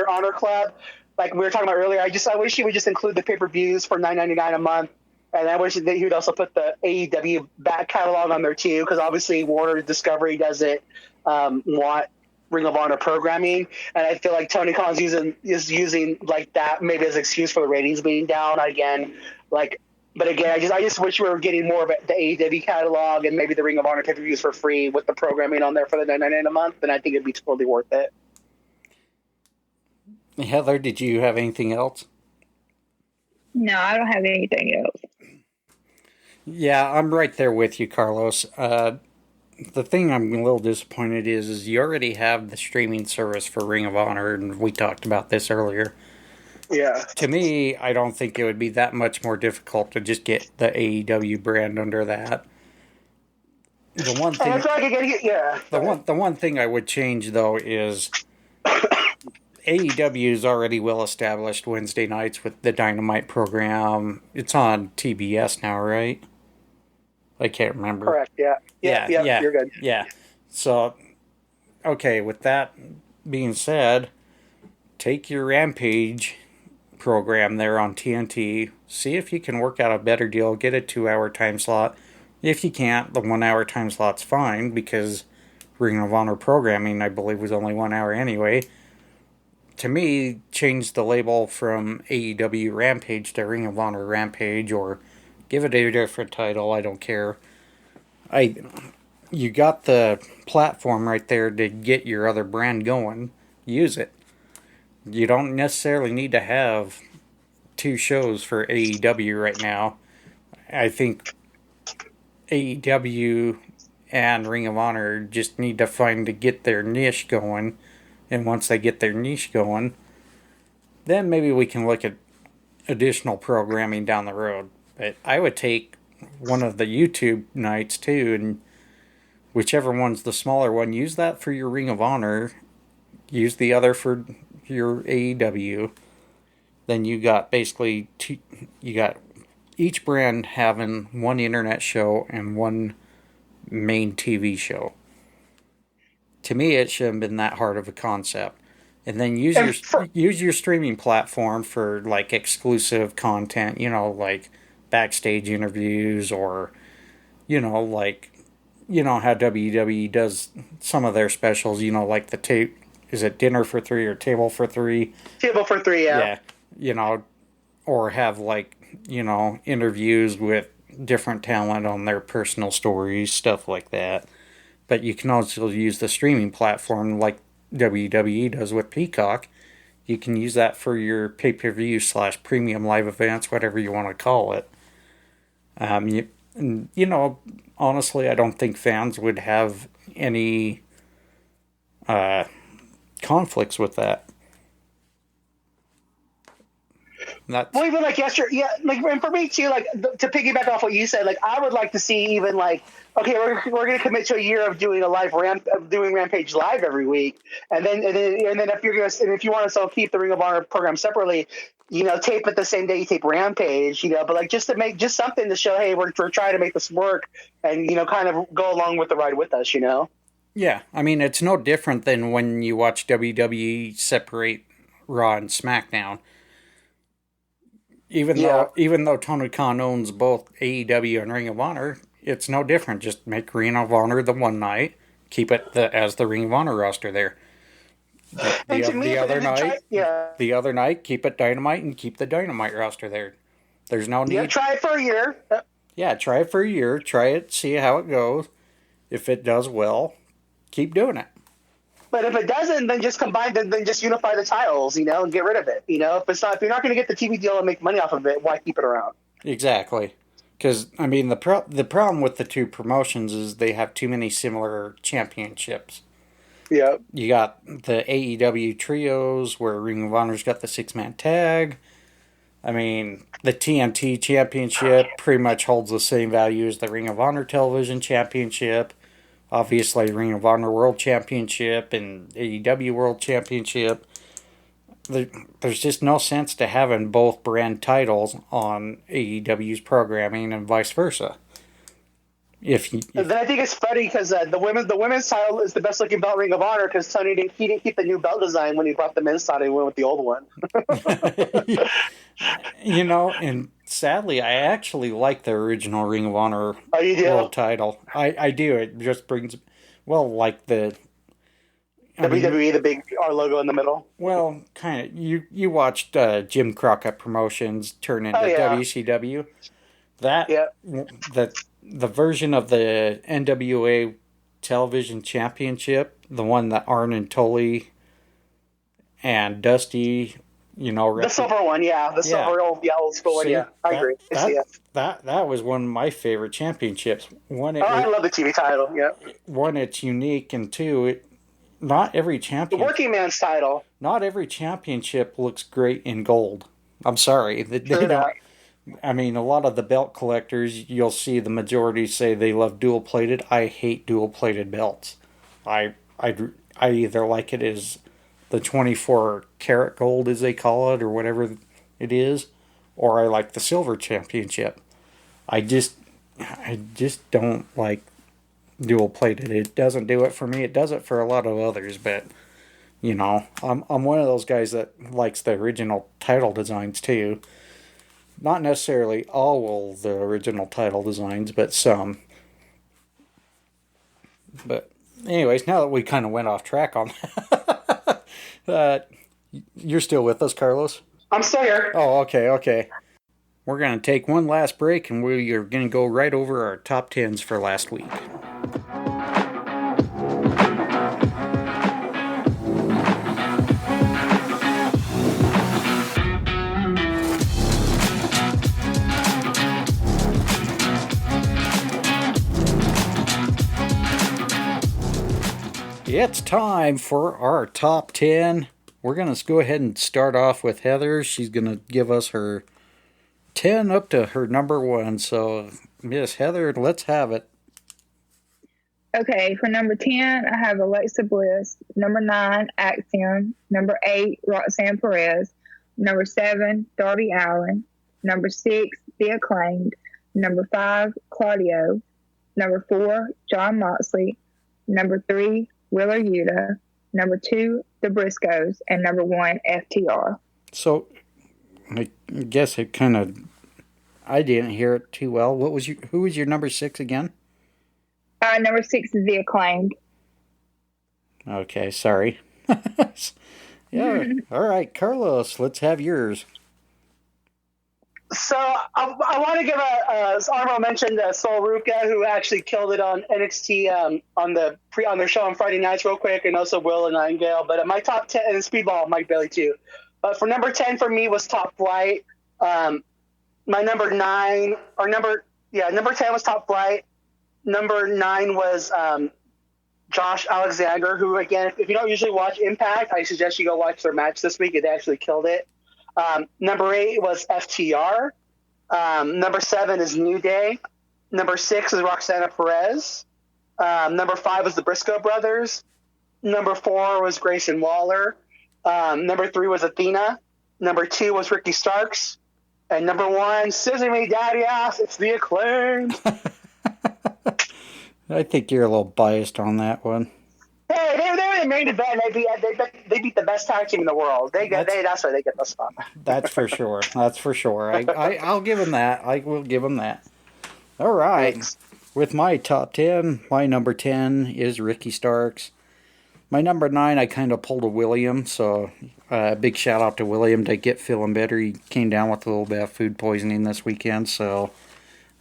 Honor Club, like we were talking about earlier, I wish he would just include the pay-per-views for $9.99 a month. And I wish that he would also put the AEW back catalog on there too, because obviously Warner Discovery doesn't want Ring of Honor programming, and I feel like Tony Khan is using like that maybe as an excuse for the ratings being down again. But again, I just wish we were getting more of the AEW catalog and maybe the Ring of Honor pay-per-views for free with the programming on there for the $9.99 a month. Then I think it'd be totally worth it. Heather, did you have anything else? No, I don't have anything else. Yeah, I'm right there with you, Carlos. The thing I'm a little disappointed is you already have the streaming service for Ring of Honor, and we talked about this earlier. Yeah. To me, I don't think it would be that much more difficult to just get the AEW brand under that. The one thing, the one thing I would change though is AEW is already well established Wednesday nights with the Dynamite program. It's on TBS now, right? I can't remember. Correct. Yeah. Yeah. You're good. Yeah. So, okay. With that being said, take your Rampage program there on TNT. See if you can work out a better deal. Get a 2-hour time slot. If you can't, the 1-hour time slot's fine because Ring of Honor programming, I believe, was only 1 hour anyway. To me, change the label from AEW Rampage to Ring of Honor Rampage, or give it a different title. I don't care. You got the platform right there to get your other brand going. Use it. You don't necessarily need to have 2 shows for AEW right now. I think AEW and Ring of Honor just need to get their niche going. And once they get their niche going, then maybe we can look at additional programming down the road. But I would take one of the YouTube nights too, and whichever one's the smaller one, use that for your Ring of Honor. Use the other for your AEW. Then you got basically you got each brand having one internet show and one main TV show. To me, it shouldn't have been that hard of a concept. And then use your streaming platform for like exclusive content, like backstage interviews, or like how WWE does some of their specials, like the tape. Is it dinner for 3 or table for 3? Table for 3, yeah. Yeah, or have like interviews with different talent on their personal stories, stuff like that. But you can also use the streaming platform like WWE does with Peacock. You can use that for your pay-per-view / premium live events, whatever you want to call it. Honestly, I don't think fans would have any conflicts with that. Well, even like yesterday, and for me too, to piggyback off what you said, I would like to see even okay, we're going to commit to a year of doing doing Rampage live every week, and then if you want to still keep the Ring of Honor program separately, tape it the same day you tape Rampage, but just to make just something to show, hey, we're trying to make this work, and kind of go along with the ride with us, Yeah, I mean it's no different than when you watch WWE separate Raw and SmackDown. Even though Tony Khan owns both AEW and Ring of Honor, it's no different. Just make Ring of Honor the one night, keep it as the Ring of Honor roster there. The other night, keep it Dynamite and keep the Dynamite roster there. There's no need. Yeah, try it for a year. Yeah, try it for a year. Try it, see how it goes. If it does well, keep doing it. But if it doesn't, then just combine, then just unify the titles, and get rid of it. If you're not going to get the TV deal and make money off of it, why keep it around? Exactly. Because, I mean, the problem with the 2 promotions is they have too many similar championships. Yeah. You got the AEW trios where Ring of Honor's got the 6-man tag. I mean, the TNT championship pretty much holds the same value as the Ring of Honor television championship. Obviously, Ring of Honor World Championship and AEW World Championship. There's just no sense to having both brand titles on AEW's programming and vice versa. Then I think it's funny because the women's title is the best looking belt Ring of Honor because Tony didn't keep the new belt design when he brought the men's title. He went with the old one. And sadly, I actually like the original Ring of Honor World title. I do. It just brings, like the WWE, the big R logo in the middle. Well, kind of. You watched Jim Crockett Promotions turn into WCW. The version of the NWA Television Championship, the one that Arn and Tully and Dusty, The silver one, yeah. The silver, old school one, yeah. I agree. That was one of my favorite championships. One, I love the TV title, yeah. One, it's unique, and two, not every champion. The working man's title. Not every championship looks great in gold. I'm sorry. They don't. I mean, a lot of the belt collectors, you'll see the majority say they love dual-plated. I hate dual-plated belts. I either like it as the 24 karat gold, as they call it, or whatever it is, or I like the silver championship. I just don't like dual-plated. It doesn't do it for me. It does it for a lot of others, but I'm one of those guys that likes the original title designs too. Not necessarily all the original title designs, but some. But anyways, now that we kind of went off track on that, you're still with us, Carlos? I'm still here. Oh, okay. We're going to take one last break, and we are going to go right over our top 10s for last week. It's time for our top 10. We're going to go ahead and start off with Heather. She's going to give us her 10 up to her number 1. So, Miss Heather, let's have it. Okay, for number 10, I have Alexa Bliss. Number 9, Axiom. Number 8, Roxanne Perez. Number 7, Darby Allin. Number 6, The Acclaimed. Number 5, Claudio. Number 4, Jon Moxley. Number 3, Wheeler Yuta. Number 2, The Briscoes. And number 1, FTR. So, I guess it kind of... I didn't hear it too well. Who was your number 6 again? Number 6 is The Acclaimed. Okay, sorry. Yeah. All right, Carlos, let's have yours. So I want to give as Armo mentioned, Sol Ruca, who actually killed it on NXT on their show on Friday nights, real quick, and also Will and Nightingale. But my top 10 and Speedball, Mike Bailey too. But for number 10 for me was Top Flight. My number 10 was Top Flight. Number 9 was Josh Alexander, who, again, if you don't usually watch Impact, I suggest you go watch their match this week. They actually killed it. Number 8 was FTR. Number 7 is New Day. Number 6 is Roxana Perez. Number 5 was the Briscoe Brothers. Number 4 was Grayson Waller. Number 3 was Athena. Number 2 was Ricky Starks. And number 1, Scissor Me Daddy Ass, it's The Acclaimed. I think you're a little biased on that one. Hey, they were the main event. They beat the best tag team in the world. That's why they get the spot. That's for sure. I'll give them that. I will give them that. All right. Thanks. With my top 10, my number 10 is Ricky Starks. My number 9, I kind of pulled a William, so big shout out to William to get feeling better. He came down with a little bit of food poisoning this weekend, so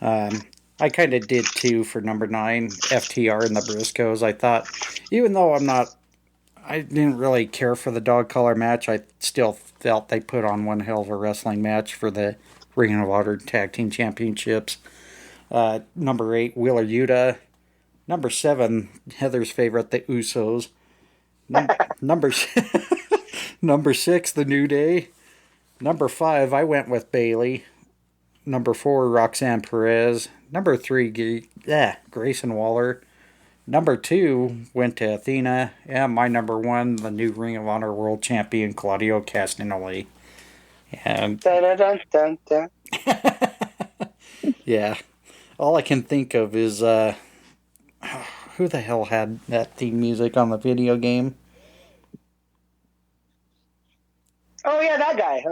I kind of did too for number 9, FTR and the Briscoes. I thought, even though I didn't really care for the dog collar match, I still felt they put on one hell of a wrestling match for the Ring of Honor Tag Team Championships. Number 8, Wheeler Yuta. Number 7, Heather's favorite, the Usos. Number 6, The New Day. Number 5, I went with Bailey. Number 4, Roxanne Perez. Number 3, Grayson Waller. Number 2 went to Athena. And my number 1, the new Ring of Honor World Champion, Claudio Castagnoli. And dun, dun, dun, dun. Yeah. All I can think of is who the hell had that theme music on the video game? Oh yeah, that guy.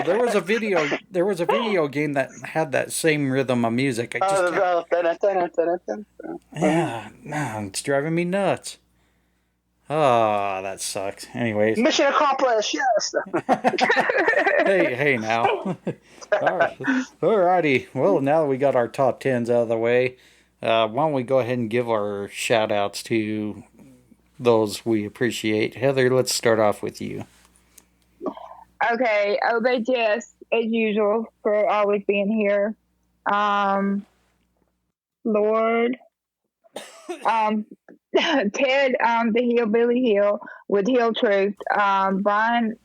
There was a video game that had that same rhythm of music. Yeah, man, it's driving me nuts. Oh, that sucks. Anyways, mission accomplished. Yes. hey now. Alrighty. Well, now that we got our top 10s out of the way, why don't we go ahead and give our shout outs to those we appreciate. Heather, let's start off with you. Okay, obey Jess as usual for always being here. Lord, Ted, the Hillbilly Hill with Hill Truth. Brian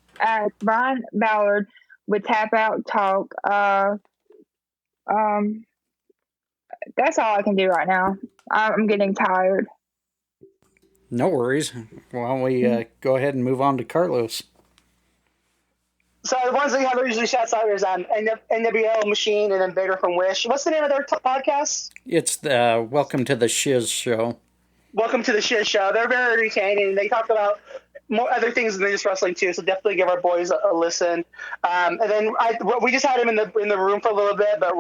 Ballard with Tap Out Talk. That's all I can do right now. I'm getting tired. No worries. Why don't we go ahead and move on to Carlos? So the ones that Heather usually shouts out is NWL Machine and then Vader from Wish. What's the name of their podcast? It's the Welcome to the Shiz Show. Welcome to the Shiz Show. They're very entertaining. They talk about more other things than just wrestling too. So definitely give our boys a listen. And then we just had him in the room for a little bit. But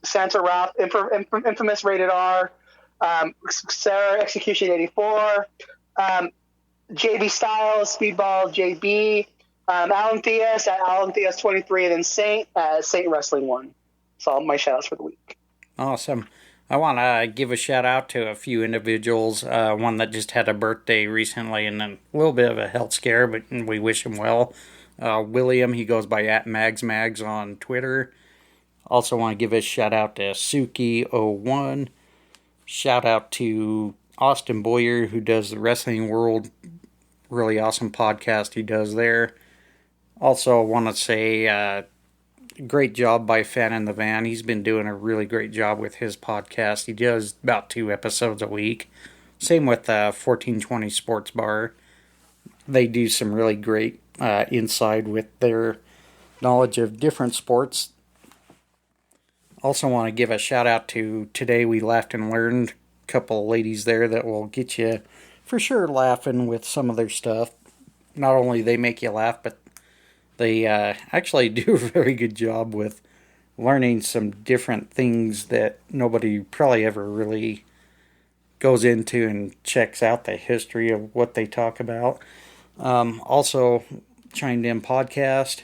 Santa Ralph, infamous Rated R, Sarah Execution 84, JB Styles, Speedball JB. Alan Theus at Alan Theus 23, and then Saint Wrestling 1. So all my shout outs for the week. Awesome. I want to give a shout out to a few individuals. One that just had a birthday recently and a little bit of a health scare, but we wish him well. William, he goes by @MagsMags on Twitter. Also want to give a shout out to Suki01. Shout out to Austin Boyer, who does the Wrestling World. Really awesome podcast he does there. Also want to say great job by Fan in the Van. He's been doing a really great job with his podcast. He does about 2 episodes a week. Same with 1420 Sports Bar. They do some really great insight with their knowledge of different sports. Also want to give a shout out to Today We Laughed and Learned. A couple of ladies there that will get you for sure laughing with some of their stuff. Not only they make you laugh, but they actually do a very good job with learning some different things that nobody probably ever really goes into and checks out the history of what they talk about. Also, Chimed In Podcast,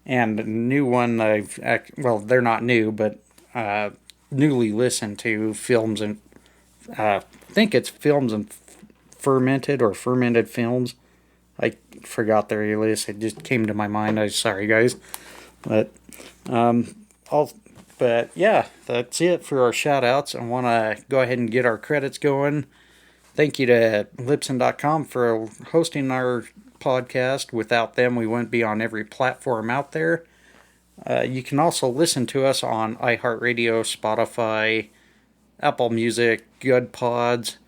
and a new one they're not new, but newly listened to, Films and I think it's Films and Fermented Films. I forgot their alias. It just came to my mind. I'm sorry, guys. But yeah, that's it for our shout-outs. I want to go ahead and get our credits going. Thank you to Libsyn.com for hosting our podcast. Without them, we wouldn't be on every platform out there. You can also listen to us on iHeartRadio, Spotify, Apple Music, Good Pods,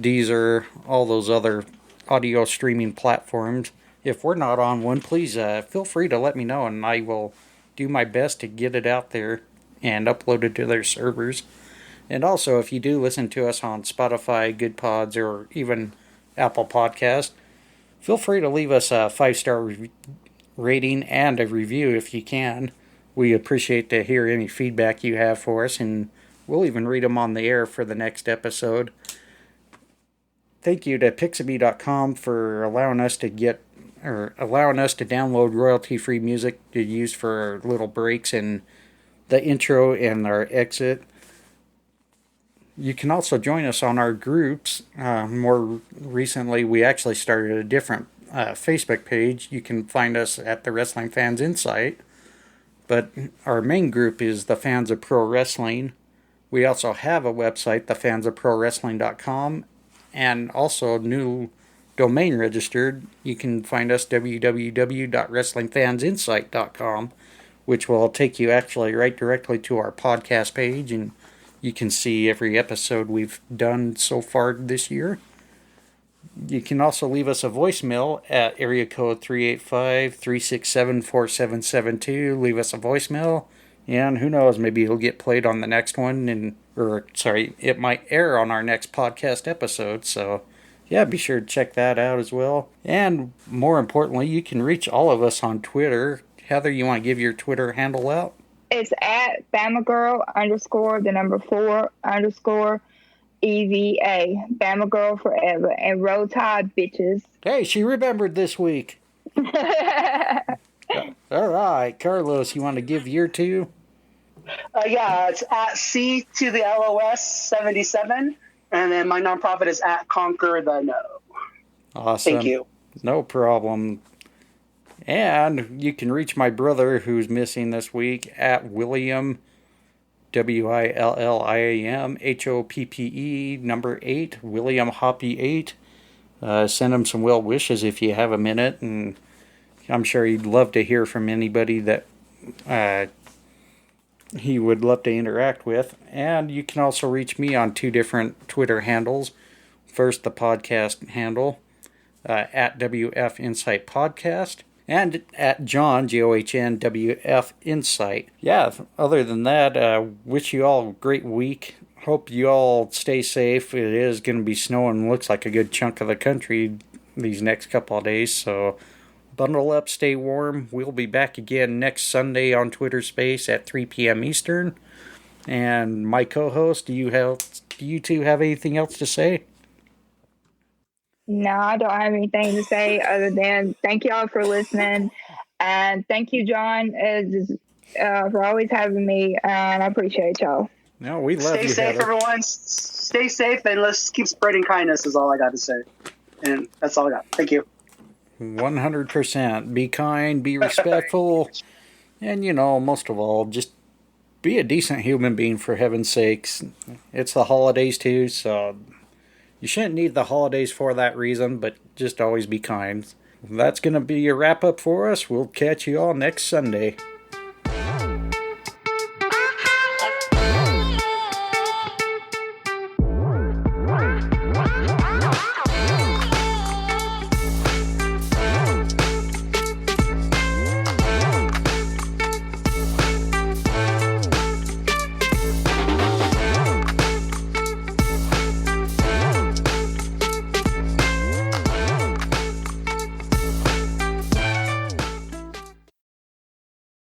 Deezer, all those other audio streaming platforms. If we're not on one, please feel free to let me know, and I will do my best to get it out there and upload it to their servers. And also, if you do listen to us on Spotify, Good Pods, or even Apple Podcast, feel free to leave us a 5-star rating and a review if you can. We appreciate to hear any feedback you have for us, and we'll even read them on the air for the next episode. Thank you to Pixabay.com for allowing us to download royalty-free music to use for our little breaks in the intro and our exit. You can also join us on our groups. More recently, we actually started a different Facebook page. You can find us at the Wrestling Fans Insight. But our main group is the Fans of Pro Wrestling. We also have a website, thefansofprowrestling.com. And also new domain registered. You can find us www.wrestlingfansinsight.com, which will take you actually right directly to our podcast page, and you can see every episode we've done so far this year. You can also leave us a voicemail at area code 385-367-4772. Leave us a voicemail, and who knows, maybe it'll get played on the next one, it might air on our next podcast episode. So, yeah, be sure to check that out as well. And more importantly, you can reach all of us on Twitter. Heather, you want to give your Twitter handle out? It's at BamaGirl_the_4_EVA. Bama Girl forever. And Roll Tide, bitches. Hey, she remembered this week. All right, Carlos, you want to give your two? Yeah, it's at C to the LOS 77, and then my nonprofit is at Conquer the No. Awesome. Thank you. No problem. And you can reach my brother who's missing this week at William, WILLIAM HOPPE number 8, William Hoppy 8. Send him some well wishes if you have a minute, and I'm sure he'd love to hear from anybody that he would love to interact with. And you can also reach me on 2 different Twitter handles. First, the podcast handle at WF Insight Podcast, and at John, John, WF Insight. Yeah, other than that, wish you all a great week. Hope you all stay safe. It is going to be snowing, looks like a good chunk of the country these next couple of days, so bundle up, stay warm. We'll be back again next Sunday on Twitter Space at 3 p.m. Eastern. And my co-host, do you two have anything else to say? No, I don't have anything to say other than thank y'all for listening. And thank you, John, for always having me. And I appreciate y'all. No, we love you, Stay safe, Heather. everyone. Stay safe, and let's keep spreading kindness is all I got to say. And that's all I got. Thank you. 100%. Be kind, be respectful, and, most of all, just be a decent human being, for heaven's sakes. It's the holidays, too, so you shouldn't need the holidays for that reason, but just always be kind. That's going to be a wrap-up for us. We'll catch you all next Sunday.